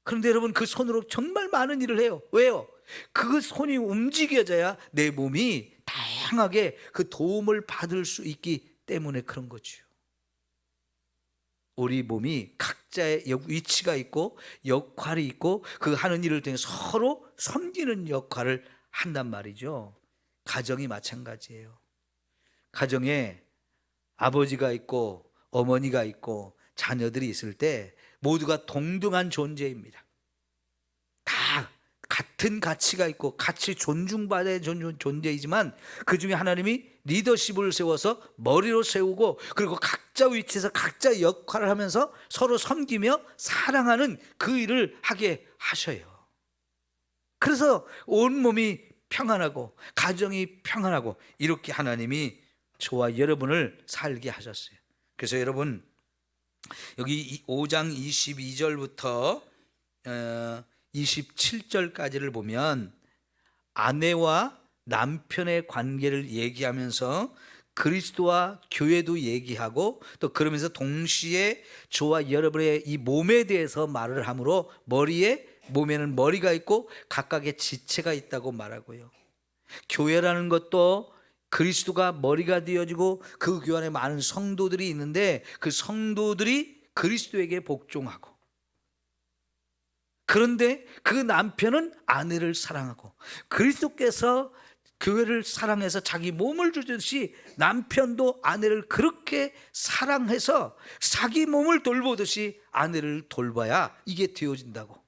S1: 그런데 여러분, 그 손으로 정말 많은 일을 해요. 왜요? 그 손이 움직여져야 내 몸이 다양하게 그 도움을 받을 수 있기 때문에 그런 거죠. 우리 몸이 각자의 위치가 있고 역할이 있고 그 하는 일을 통해 서로 섬기는 역할을 한단 말이죠. 가정이 마찬가지예요. 가정에 아버지가 있고 어머니가 있고 자녀들이 있을 때 모두가 동등한 존재입니다. 다 같은 가치가 있고 같이 존중받아야 존재이지만 그 중에 하나님이 리더십을 세워서 머리로 세우고 그리고 각자 위치에서 각자의 역할을 하면서 서로 섬기며 사랑하는 그 일을 하게 하셔요. 그래서 온몸이 평안하고 가정이 평안하고 이렇게 하나님이 저와 여러분을 살게 하셨어요. 그래서 여러분, 여기 5장 22절부터 27절까지를 보면 아내와 남편의 관계를 얘기하면서 그리스도와 교회도 얘기하고 또 그러면서 동시에 저와 여러분의 이 몸에 대해서 말을 하므로 몸에는 머리가 있고 각각의 지체가 있다고 말하고요. 교회라는 것도 그리스도가 머리가 되어지고 그 교회 안에 많은 성도들이 있는데 그 성도들이 그리스도에게 복종하고, 그런데 그 남편은 아내를 사랑하고 그리스도께서 교회를 사랑해서 자기 몸을 주듯이 남편도 아내를 그렇게 사랑해서 자기 몸을 돌보듯이 아내를 돌봐야 이게 되어진다고.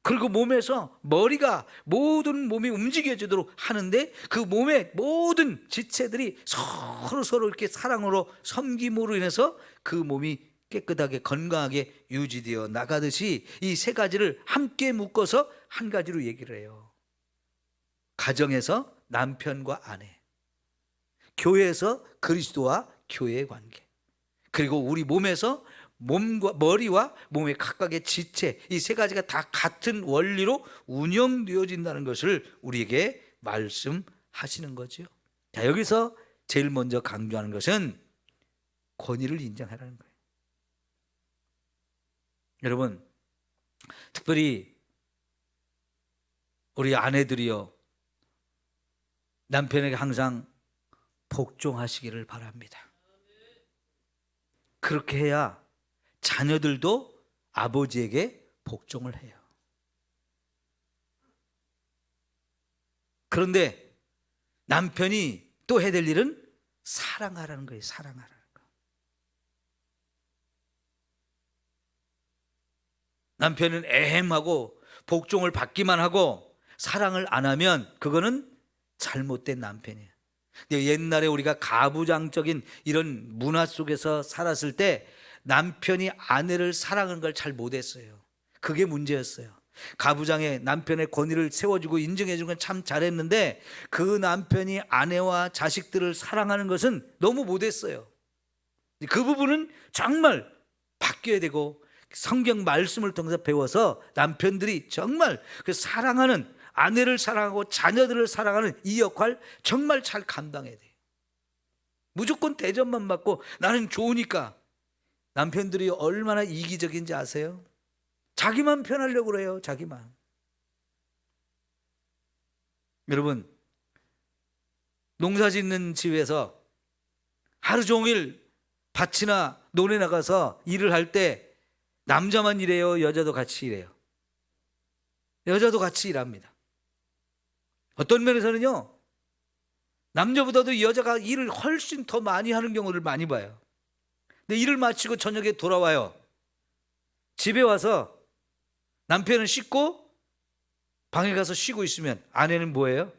S1: 그리고 몸에서 머리가 모든 몸이 움직여지도록 하는데 그 몸의 모든 지체들이 서로 이렇게 사랑으로 섬김으로 인해서 그 몸이 깨끗하게 건강하게 유지되어 나가듯이 이 세 가지를 함께 묶어서 한 가지로 얘기를 해요. 가정에서 남편과 아내, 교회에서 그리스도와 교회의 관계, 그리고 우리 몸에서 몸과 머리와 몸의 각각의 지체, 이 세 가지가 다 같은 원리로 운영되어진다는 것을 우리에게 말씀하시는 거죠. 자, 여기서 제일 먼저 강조하는 것은 권위를 인정하라는 거예요. 여러분, 특별히 우리 아내들이요, 남편에게 항상 복종하시기를 바랍니다. 그렇게 해야 자녀들도 아버지에게 복종을 해요. 그런데 남편이 또 해야 될 일은 사랑하라는 거예요. 사랑하라는 거. 남편은 애헴하고 복종을 받기만 하고 사랑을 안 하면 그거는 잘못된 남편이에요. 옛날에 우리가 가부장적인 이런 문화 속에서 살았을 때 남편이 아내를 사랑하는 걸 잘 못했어요. 그게 문제였어요. 가부장의 남편의 권위를 세워주고 인정해주는 건 참 잘했는데 그 남편이 아내와 자식들을 사랑하는 것은 너무 못했어요. 그 부분은 정말 바뀌어야 되고 성경 말씀을 통해서 배워서 남편들이 정말 그 사랑하는, 아내를 사랑하고 자녀들을 사랑하는 이 역할 정말 잘 감당해야 돼요. 무조건 대접만 받고 나는 좋으니까. 남편들이 얼마나 이기적인지 아세요? 자기만 편하려고 그래요. 자기만. 여러분, 농사 짓는 집에서 하루 종일 밭이나 논에 나가서 일을 할 때 남자만 일해요? 여자도 같이 일해요? 여자도 같이 일합니다. 어떤 면에서는요, 남자보다도 여자가 일을 훨씬 더 많이 하는 경우를 많이 봐요. 근데 일을 마치고 저녁에 돌아와요. 집에 와서 남편은 씻고 방에 가서 쉬고 있으면 아내는 뭐예요?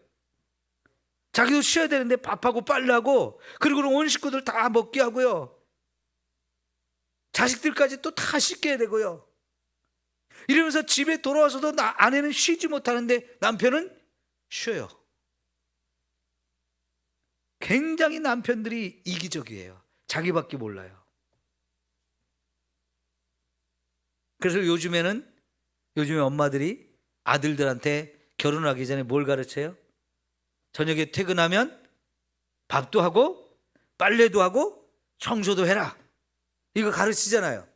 S1: 자기도 쉬어야 되는데 밥하고 빨래하고, 그리고는 온 식구들 다 먹게 하고요, 자식들까지 또 다 씻게 되고요. 이러면서 집에 돌아와서도 아내는 쉬지 못하는데 남편은 쉬어요. 굉장히 남편들이 이기적이에요. 자기밖에 몰라요. 그래서 요즘에 엄마들이 아들들한테 결혼하기 전에 뭘 가르쳐요? 저녁에 퇴근하면 밥도 하고 빨래도 하고 청소도 해라. 이거 가르치잖아요.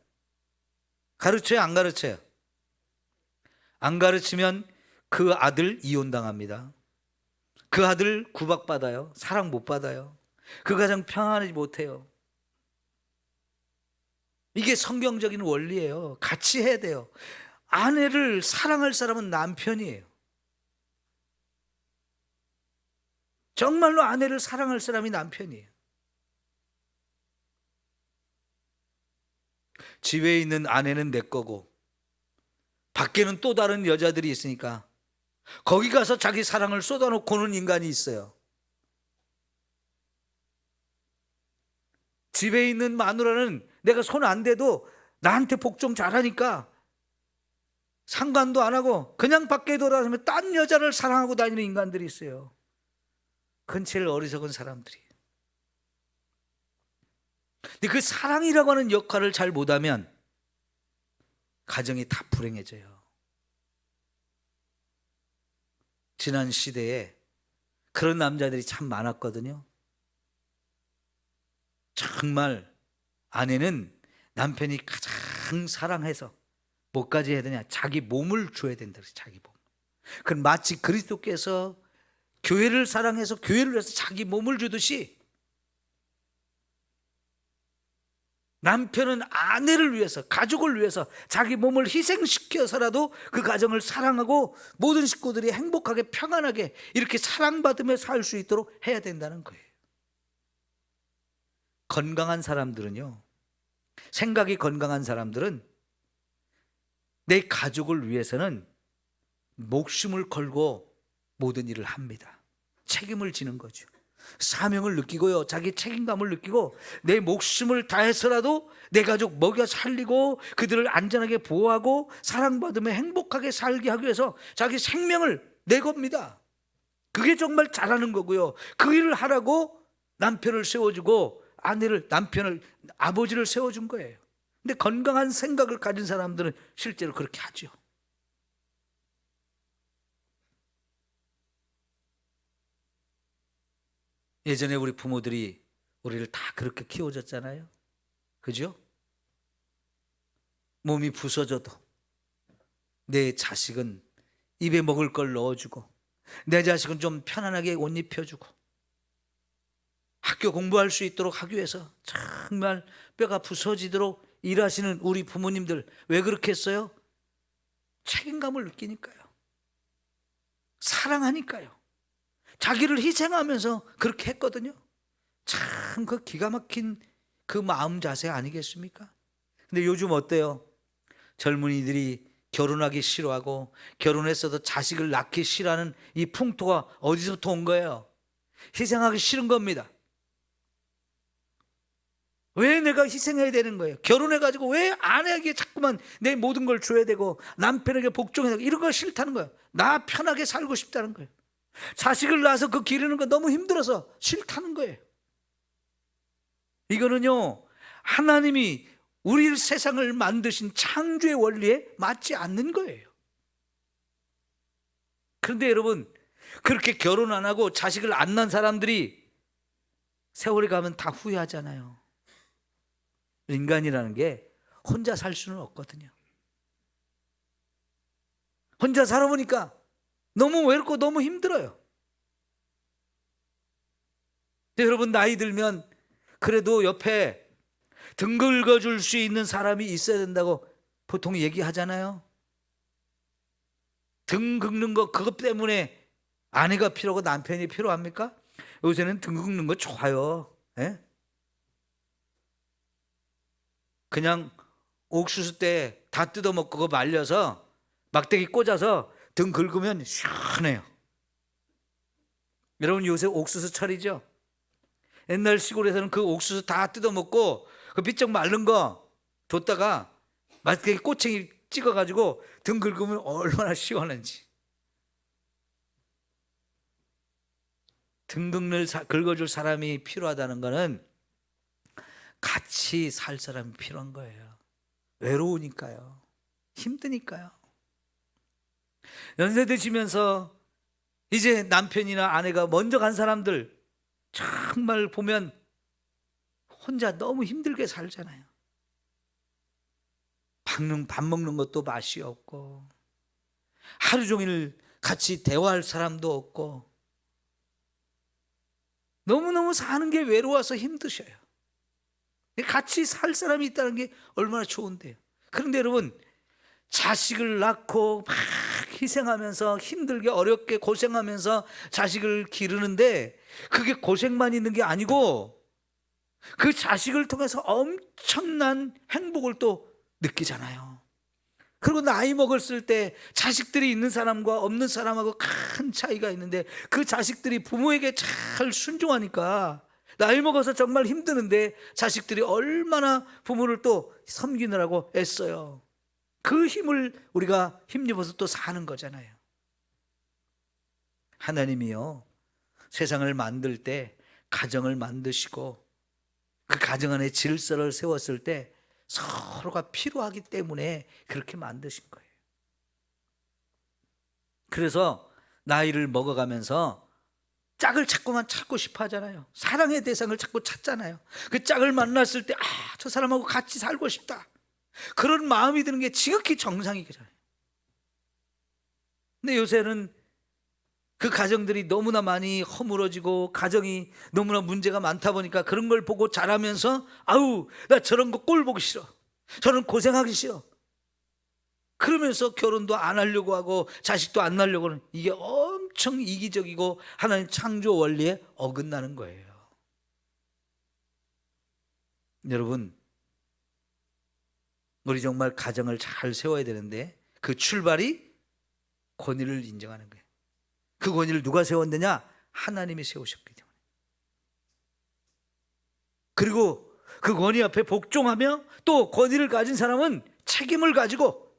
S1: 가르쳐요? 안 가르쳐요? 안 가르치면 그 아들 이혼당합니다. 그 아들 구박받아요. 사랑 못 받아요. 그 가정 평안하지 못해요. 이게 성경적인 원리예요. 같이 해야 돼요. 아내를 사랑할 사람은 남편이에요. 정말로 아내를 사랑할 사람이 남편이에요. 집에 있는 아내는 내 거고 밖에는 또 다른 여자들이 있으니까 거기 가서 자기 사랑을 쏟아놓고는 인간이 있어요. 집에 있는 마누라는 내가 손 안 대도 나한테 복종 잘하니까 상관도 안 하고 그냥 밖에 돌아다니면 딴 여자를 사랑하고 다니는 인간들이 있어요. 그건 제일 어리석은 사람들이에요. 근데 그 사랑이라고 하는 역할을 잘 못하면 가정이 다 불행해져요. 지난 시대에 그런 남자들이 참 많았거든요. 정말 아내는 남편이 가장 사랑해서 뭐까지 해야 되냐? 자기 몸을 줘야 된다. 자기 몸. 그건 마치 그리스도께서 교회를 사랑해서 교회를 위해서 자기 몸을 주듯이 남편은 아내를 위해서, 가족을 위해서 자기 몸을 희생시켜서라도 그 가정을 사랑하고 모든 식구들이 행복하게 평안하게 이렇게 사랑받으며 살 수 있도록 해야 된다는 거예요. 건강한 사람들은요, 생각이 건강한 사람들은 내 가족을 위해서는 목숨을 걸고 모든 일을 합니다. 책임을 지는 거죠. 사명을 느끼고요, 자기 책임감을 느끼고 내 목숨을 다해서라도 내 가족 먹여 살리고 그들을 안전하게 보호하고 사랑받으며 행복하게 살게 하기 위해서 자기 생명을 내겁니다. 그게 정말 잘하는 거고요. 그 일을 하라고 남편을 세워주고 남편을, 아버지를 세워준 거예요. 근데 건강한 생각을 가진 사람들은 실제로 그렇게 하죠. 예전에 우리 부모들이 우리를 다 그렇게 키워줬잖아요. 그죠? 몸이 부서져도 내 자식은 입에 먹을 걸 넣어주고, 내 자식은 좀 편안하게 옷 입혀주고, 학교 공부할 수 있도록 학교에서 정말 뼈가 부서지도록 일하시는 우리 부모님들, 왜 그렇게 했어요? 책임감을 느끼니까요. 사랑하니까요. 자기를 희생하면서 그렇게 했거든요. 참 그 기가 막힌 그 마음 자세 아니겠습니까? 근데 요즘 어때요? 젊은이들이 결혼하기 싫어하고, 결혼했어도 자식을 낳기 싫어하는 이 풍토가 어디서부터 온 거예요? 희생하기 싫은 겁니다. 왜 내가 희생해야 되는 거예요? 결혼해가지고 왜 아내에게 자꾸만 내 모든 걸 줘야 되고, 남편에게 복종해야 되고, 이런 거 싫다는 거예요. 나 편하게 살고 싶다는 거예요. 자식을 낳아서 그 기르는 거 너무 힘들어서 싫다는 거예요. 이거는요, 하나님이 우리 세상을 만드신 창조의 원리에 맞지 않는 거예요. 그런데 여러분, 그렇게 결혼 안 하고 자식을 안 낳은 사람들이 세월이 가면 다 후회하잖아요. 인간이라는 게 혼자 살 수는 없거든요. 혼자 살아보니까 너무 외롭고 너무 힘들어요. 근데 여러분, 나이 들면 그래도 옆에 등 긁어줄 수 있는 사람이 있어야 된다고 보통 얘기하잖아요. 등 긁는 거, 그것 때문에 아내가 필요하고 남편이 필요합니까? 요새는 등 긁는 거 좋아요. 예? 그냥 옥수수 때 다 뜯어먹고 그거 말려서 막대기 꽂아서 등 긁으면 시원해요. 여러분, 요새 옥수수철이죠? 옛날 시골에서는 그 옥수수 다 뜯어먹고 그 비쩍 마른 거 뒀다가 막대기 꼬챙이 찍어가지고 등 긁으면 얼마나 시원한지. 등 긁어줄 사람이 필요하다는 거는 같이 살 사람이 필요한 거예요. 외로우니까요. 힘드니까요. 연세 드시면서 이제 남편이나 아내가 먼저 간 사람들 정말 보면 혼자 너무 힘들게 살잖아요. 밥 먹는 것도 맛이 없고, 하루 종일 같이 대화할 사람도 없고, 너무너무 사는 게 외로워서 힘드셔요. 같이 살 사람이 있다는 게 얼마나 좋은데요. 그런데 여러분, 자식을 낳고 막 희생하면서 힘들게 어렵게 고생하면서 자식을 기르는데, 그게 고생만 있는 게 아니고 그 자식을 통해서 엄청난 행복을 또 느끼잖아요. 그리고 나이 먹었을 때 자식들이 있는 사람과 없는 사람하고 큰 차이가 있는데, 그 자식들이 부모에게 잘 순종하니까 나이 먹어서 정말 힘드는데 자식들이 얼마나 부모를 또 섬기느라고 애써요. 그 힘을 우리가 힘입어서 또 사는 거잖아요. 하나님이요, 세상을 만들 때 가정을 만드시고 그 가정 안에 질서를 세웠을 때 서로가 필요하기 때문에 그렇게 만드신 거예요. 그래서 나이를 먹어가면서 짝을 자꾸만 찾고 싶어 하잖아요. 사랑의 대상을 자꾸 찾잖아요. 그 짝을 만났을 때, 저 사람하고 같이 살고 싶다, 그런 마음이 드는 게 지극히 정상이잖아요. 근데 요새는 그 가정들이 너무나 많이 허물어지고 가정이 너무나 문제가 많다 보니까 그런 걸 보고 자라면서, 아우, 나 저런 거 꼴 보기 싫어, 저런 고생하기 싫어, 그러면서 결혼도 안 하려고 하고 자식도 안 낳으려고 하는, 이게 엄청 이기적이고 하나님 창조 원리에 어긋나는 거예요. 여러분, 우리 정말 가정을 잘 세워야 되는데 그 출발이 권위를 인정하는 거예요. 그 권위를 누가 세웠느냐? 하나님이 세우셨기 때문에. 그리고 그 권위 앞에 복종하며, 또 권위를 가진 사람은 책임을 가지고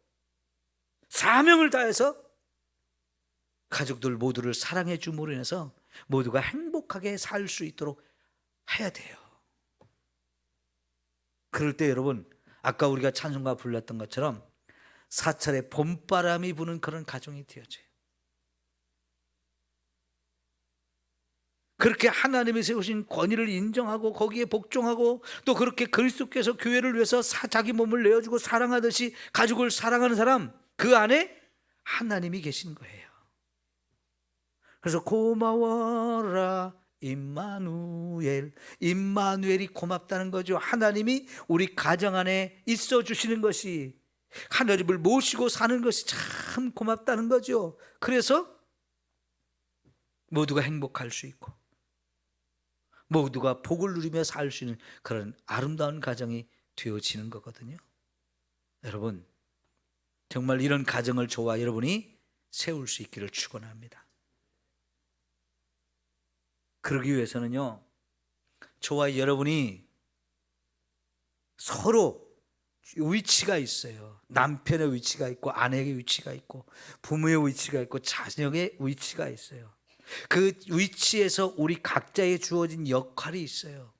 S1: 사명을 다해서 가족들 모두를 사랑해 줌으로 인해서 모두가 행복하게 살 수 있도록 해야 돼요. 그럴 때 여러분, 아까 우리가 찬송가 불렀던 것처럼 사찰에 봄바람이 부는 그런 가정이 되어져요. 그렇게 하나님이 세우신 권위를 인정하고 거기에 복종하고 또 그렇게 그리스도께서 교회를 위해서 자기 몸을 내어주고 사랑하듯이 가족을 사랑하는 사람, 그 안에 하나님이 계신 거예요. 그래서 고마워라 임마누엘, 임마누엘이 고맙다는 거죠. 하나님이 우리 가정 안에 있어 주시는 것이, 하나님을 모시고 사는 것이 참 고맙다는 거죠. 그래서 모두가 행복할 수 있고 모두가 복을 누리며 살 수 있는 그런 아름다운 가정이 되어지는 거거든요. 여러분, 정말 이런 가정을 저와 여러분이 세울 수 있기를 축원합니다. 그러기 위해서는요, 저와 여러분이 서로 위치가 있어요. 남편의 위치가 있고 아내의 위치가 있고 부모의 위치가 있고 자녀의 위치가 있어요. 그 위치에서 우리 각자에 주어진 역할이 있어요.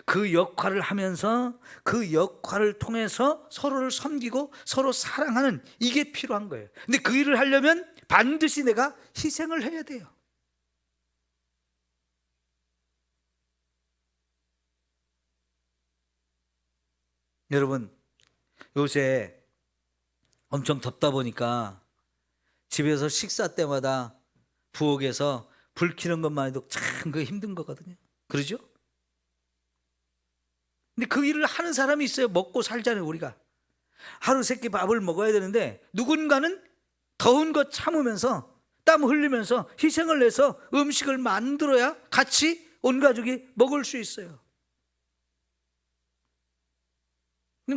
S1: 그 역할을 하면서 그 역할을 통해서 서로를 섬기고 서로 사랑하는, 이게 필요한 거예요. 근데 그 일을 하려면 반드시 내가 희생을 해야 돼요. 여러분, 요새 엄청 덥다 보니까 집에서 식사 때마다 부엌에서 불 켜는 것만 해도 참 그 힘든 거거든요. 그러죠? 근데 그 일을 하는 사람이 있어요. 먹고 살잖아요. 우리가 하루 세끼 밥을 먹어야 되는데 누군가는 더운 거 참으면서 땀 흘리면서 희생을 내서 음식을 만들어야 같이 온 가족이 먹을 수 있어요.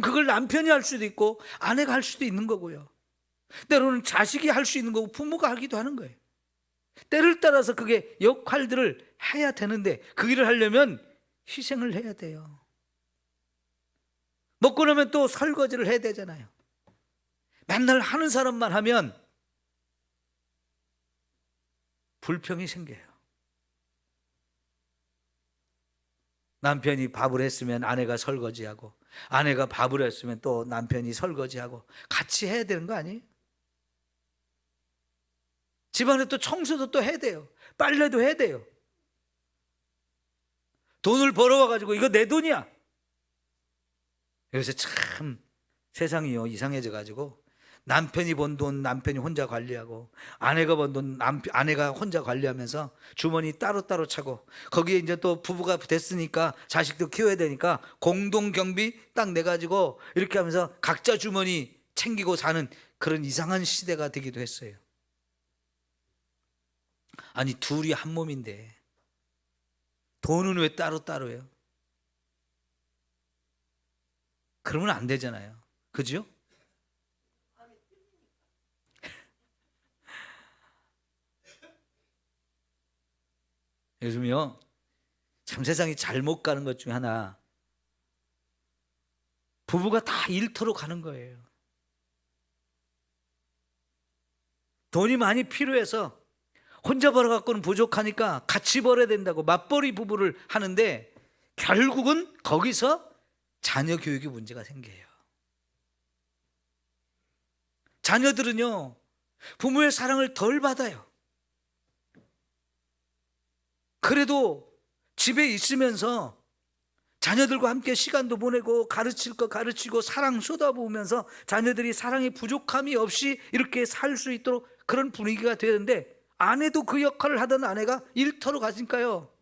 S1: 그걸 남편이 할 수도 있고 아내가 할 수도 있는 거고요. 때로는 자식이 할 수 있는 거고 부모가 하기도 하는 거예요. 때를 따라서 그게 역할들을 해야 되는데 그 일을 하려면 희생을 해야 돼요. 먹고 나면 또 설거지를 해야 되잖아요. 맨날 하는 사람만 하면 불평이 생겨요. 남편이 밥을 했으면 아내가 설거지하고 아내가 밥을 했으면 또 남편이 설거지하고 같이 해야 되는 거 아니에요? 집안에 또 청소도 또 해야 돼요. 빨래도 해야 돼요. 돈을 벌어와가지고 이거 내 돈이야. 요새 참 세상이요 이상해져가지고 남편이 번 돈 남편이 혼자 관리하고 아내가 번 돈 아내가 혼자 관리하면서 주머니 따로따로 차고 거기에 이제 또 부부가 됐으니까 자식도 키워야 되니까 공동경비 딱 내가지고 이렇게 하면서 각자 주머니 챙기고 사는 그런 이상한 시대가 되기도 했어요. 아니 둘이 한 몸인데 돈은 왜 따로따로예요? 그러면 안 되잖아요. 그죠? 요즘요 참 세상이 잘못 가는 것 중에 하나, 부부가 다 일터로 가는 거예요. 돈이 많이 필요해서 혼자 벌어갖고는 부족하니까 같이 벌어야 된다고 맞벌이 부부를 하는데 결국은 거기서 자녀 교육이 문제가 생겨요. 자녀들은요 부모의 사랑을 덜 받아요. 그래도 집에 있으면서 자녀들과 함께 시간도 보내고 가르칠 거 가르치고 사랑 쏟아부으면서 자녀들이 사랑의 부족함이 없이 이렇게 살 수 있도록 그런 분위기가 되는데, 아내도 그 역할을 하던 아내가 일터로 가니까요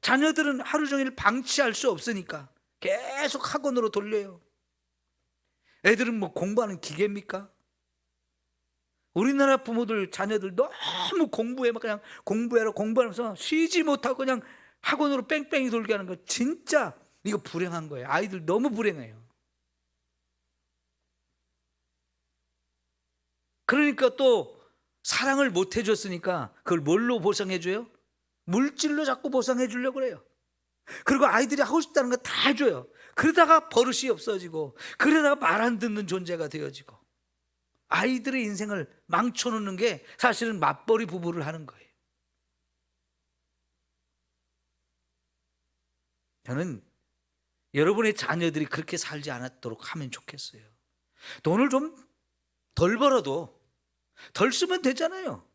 S1: 자녀들은 하루 종일 방치할 수 없으니까 계속 학원으로 돌려요. 애들은 뭐 공부하는 기계입니까? 우리나라 부모들 자녀들 너무 공부해 막 그냥 공부해라 공부하면서 쉬지 못하고 그냥 학원으로 뺑뺑이 돌게 하는 거, 진짜 이거 불행한 거예요. 아이들 너무 불행해요. 그러니까 또 사랑을 못 해줬으니까 그걸 뭘로 보상해줘요? 물질로 자꾸 보상해주려고 그래요. 그리고 아이들이 하고 싶다는 거 다 해줘요. 그러다가 버릇이 없어지고 그러다가 말 안 듣는 존재가 되어지고 아이들의 인생을 망쳐놓는 게 사실은 맞벌이 부부를 하는 거예요. 저는 여러분의 자녀들이 그렇게 살지 않도록 하면 좋겠어요. 돈을 좀 덜 벌어도 덜 쓰면 되잖아요.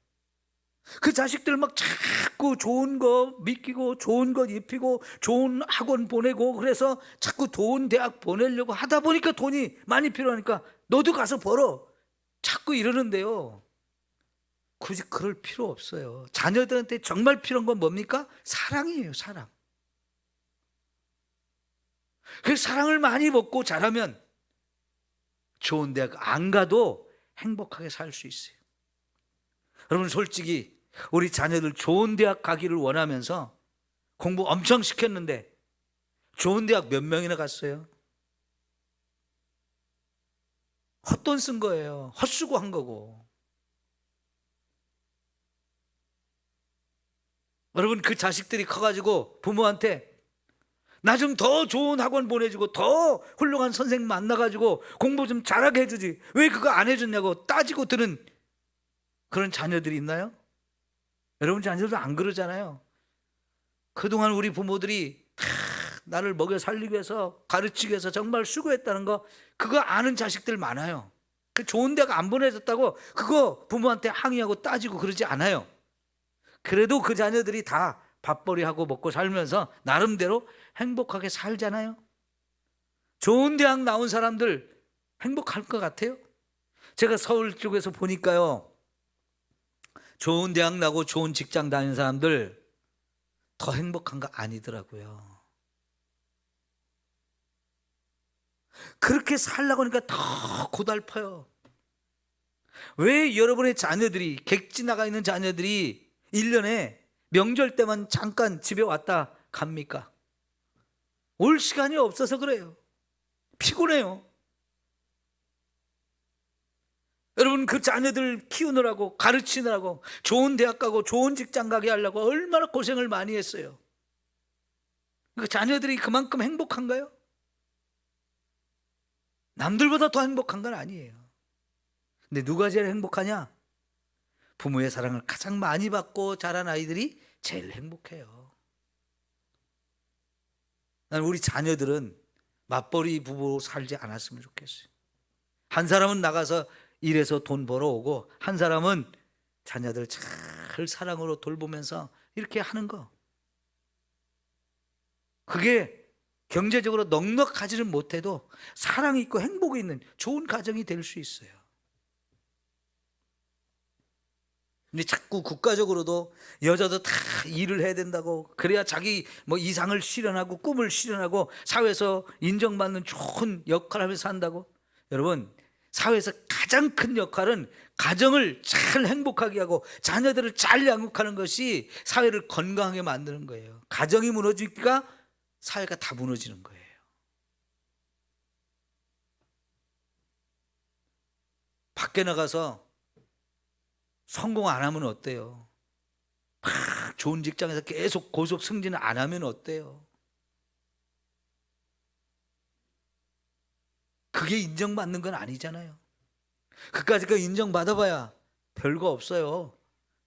S1: 그 자식들 막 자꾸 좋은 거 믿기고 좋은 거 입히고 좋은 학원 보내고 그래서 자꾸 좋은 대학 보내려고 하다 보니까 돈이 많이 필요하니까 너도 가서 벌어 자꾸 이러는데요. 굳이 그럴 필요 없어요. 자녀들한테 정말 필요한 건 뭡니까? 사랑이에요. 사랑. 그 사랑을 많이 먹고 자라면 좋은 대학 안 가도 행복하게 살 수 있어요. 여러분 솔직히 우리 자녀들 좋은 대학 가기를 원하면서 공부 엄청 시켰는데 좋은 대학 몇 명이나 갔어요? 헛돈 쓴 거예요. 헛수고 한 거고. 여러분 그 자식들이 커가지고 부모한테 나 좀 더 좋은 학원 보내주고 더 훌륭한 선생님 만나가지고 공부 좀 잘하게 해주지 왜 그거 안 해줬냐고 따지고 드는 그런 자녀들이 있나요? 여러분 자녀들도 안 그러잖아요. 그동안 우리 부모들이 다 나를 먹여 살리기 위해서 가르치기 위해서 정말 수고했다는 거 그거 아는 자식들 많아요. 그 좋은 데가 안 보내줬다고 그거 부모한테 항의하고 따지고 그러지 않아요. 그래도 그 자녀들이 다 밥벌이하고 먹고 살면서 나름대로 행복하게 살잖아요. 좋은 대학 나온 사람들 행복할 것 같아요? 제가 서울 쪽에서 보니까요, 좋은 대학 나고 좋은 직장 다니는 사람들 더 행복한 거 아니더라고요. 그렇게 살라고 하니까 더 고달퍼요. 왜 여러분의 자녀들이 객지 나가 있는 자녀들이 1년에 명절 때만 잠깐 집에 왔다 갑니까? 올 시간이 없어서 그래요. 피곤해요. 여러분 그 자녀들 키우느라고 가르치느라고 좋은 대학 가고 좋은 직장 가게 하려고 얼마나 고생을 많이 했어요. 그 자녀들이 그만큼 행복한가요? 남들보다 더 행복한 건 아니에요. 근데 누가 제일 행복하냐? 부모의 사랑을 가장 많이 받고 자란 아이들이 제일 행복해요. 난 우리 자녀들은 맞벌이 부부로 살지 않았으면 좋겠어요. 한 사람은 나가서 일해서 돈 벌어오고 한 사람은 자녀들 잘 사랑으로 돌보면서 이렇게 하는 거. 그게 경제적으로 넉넉하지는 못해도 사랑이 있고 행복이 있는 좋은 가정이 될 수 있어요. 근데 자꾸 국가적으로도 여자도 다 일을 해야 된다고 그래야 자기 뭐 이상을 실현하고 꿈을 실현하고 사회에서 인정받는 좋은 역할을 하면서 산다고. 여러분 사회에서 가장 큰 역할은 가정을 잘 행복하게 하고 자녀들을 잘 양육하는 것이 사회를 건강하게 만드는 거예요. 가정이 무너지니까 사회가 다 무너지는 거예요. 밖에 나가서 성공 안 하면 어때요? 좋은 직장에서 계속 고속 승진 안 하면 어때요? 그게 인정받는 건 아니잖아요. 그까짓 거 인정받아봐야 별거 없어요.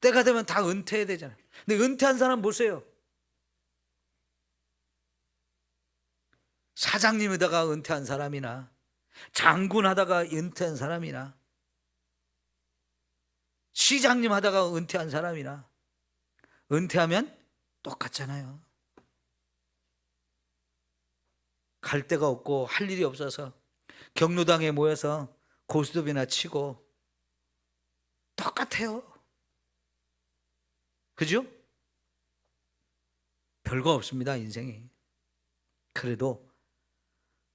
S1: 때가 되면 다 은퇴해야 되잖아요. 근데 은퇴한 사람 보세요. 사장님 하다가 은퇴한 사람이나 장군 하다가 은퇴한 사람이나 시장님 하다가 은퇴한 사람이나 은퇴하면 똑같잖아요. 갈 데가 없고 할 일이 없어서 경로당에 모여서 고스톱이나 치고 똑같아요. 그죠? 별거 없습니다, 인생이. 그래도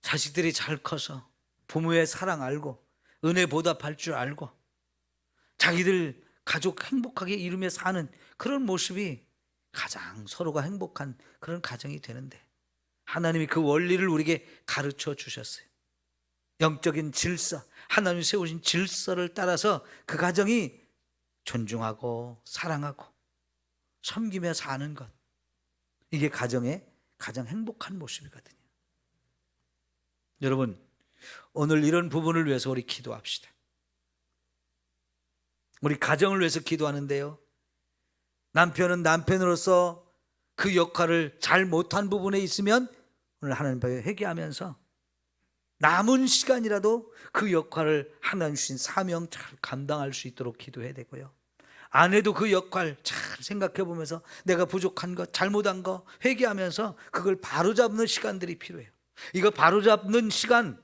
S1: 자식들이 잘 커서 부모의 사랑 알고 은혜 보답할 줄 알고 자기들 가족 행복하게 이루며 사는 그런 모습이 가장 서로가 행복한 그런 가정이 되는데 하나님이 그 원리를 우리에게 가르쳐 주셨어요. 영적인 질서, 하나님이 세우신 질서를 따라서 그 가정이 존중하고 사랑하고 섬기며 사는 것, 이게 가정의 가장 행복한 모습이거든요. 여러분 오늘 이런 부분을 위해서 우리 기도합시다. 우리 가정을 위해서 기도하는데요, 남편은 남편으로서 그 역할을 잘 못한 부분에 있으면 오늘 하나님 앞에 회개하면서 남은 시간이라도 그 역할을 하나님 주신 사명 잘 감당할 수 있도록 기도해야 되고요. 아내도 그 역할 잘 생각해 보면서 내가 부족한 것, 잘못한 거 회개하면서 그걸 바로잡는 시간들이 필요해요. 이거 바로잡는 시간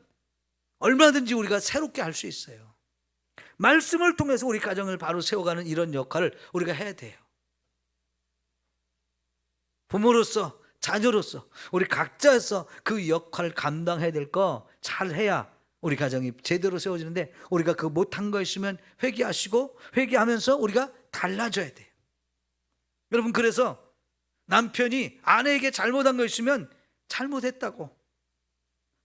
S1: 얼마든지 우리가 새롭게 할 수 있어요. 말씀을 통해서 우리 가정을 바로 세워가는 이런 역할을 우리가 해야 돼요. 부모로서, 자녀로서 우리 각자에서 그 역할을 감당해야 될 거 잘해야 우리 가정이 제대로 세워지는데, 우리가 그 못한 거 있으면 회개하시고 회개하면서 우리가 달라져야 돼요. 여러분, 그래서 남편이 아내에게 잘못한 거 있으면 잘못했다고,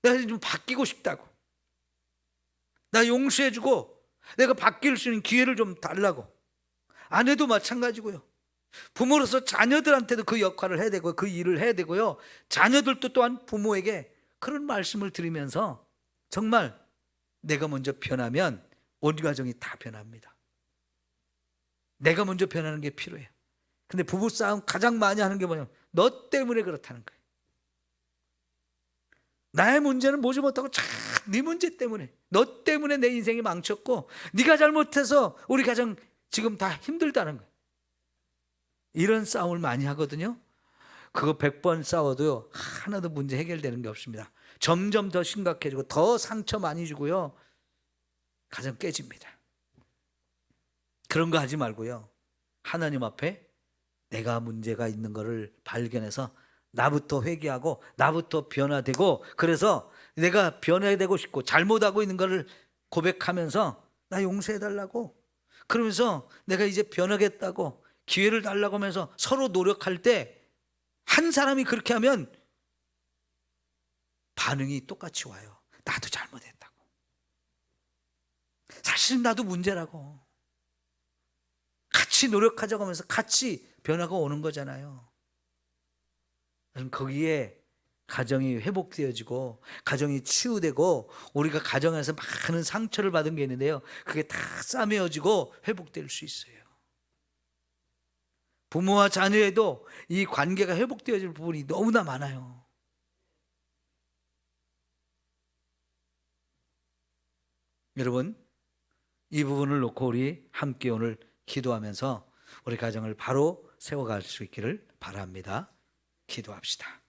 S1: 내가 좀 바뀌고 싶다고, 나 용서해주고 내가 바뀔 수 있는 기회를 좀 달라고. 아내도 마찬가지고요. 부모로서 자녀들한테도 그 역할을 해야 되고 그 일을 해야 되고요. 자녀들도 또한 부모에게 그런 말씀을 드리면서 정말 내가 먼저 변하면 온 가정이 다 변합니다. 내가 먼저 변하는 게 필요해요. 근데 부부싸움 가장 많이 하는 게 뭐냐면 너 때문에 그렇다는 거예요. 나의 문제는 보지 못하고 네 문제 때문에, 너 때문에 내 인생이 망쳤고 네가 잘못해서 우리 가정 지금 다 힘들다는 거예요. 이런 싸움을 많이 하거든요. 그거 100번 싸워도요 하나도 문제 해결되는 게 없습니다. 점점 더 심각해지고 더 상처 많이 주고요, 가정 깨집니다. 그런 거 하지 말고요, 하나님 앞에 내가 문제가 있는 거를 발견해서 나부터 회개하고 나부터 변화되고, 그래서 내가 변화되고 싶고 잘못하고 있는 거를 고백하면서 나 용서해달라고, 그러면서 내가 이제 변하겠다고 기회를 달라고 하면서 서로 노력할 때 한 사람이 그렇게 하면 반응이 똑같이 와요. 나도 잘못했다고, 사실은 나도 문제라고, 같이 노력하자고 하면서 같이 변화가 오는 거잖아요. 거기에 가정이 회복되어지고 가정이 치유되고 우리가 가정에서 많은 상처를 받은 게 있는데요, 그게 다 싸매어지고 회복될 수 있어요. 부모와 자녀에도 이 관계가 회복되어질 부분이 너무나 많아요. 여러분, 이 부분을 놓고 우리 함께 오늘 기도하면서 우리 가정을 바로 세워갈 수 있기를 바랍니다. 기도합시다.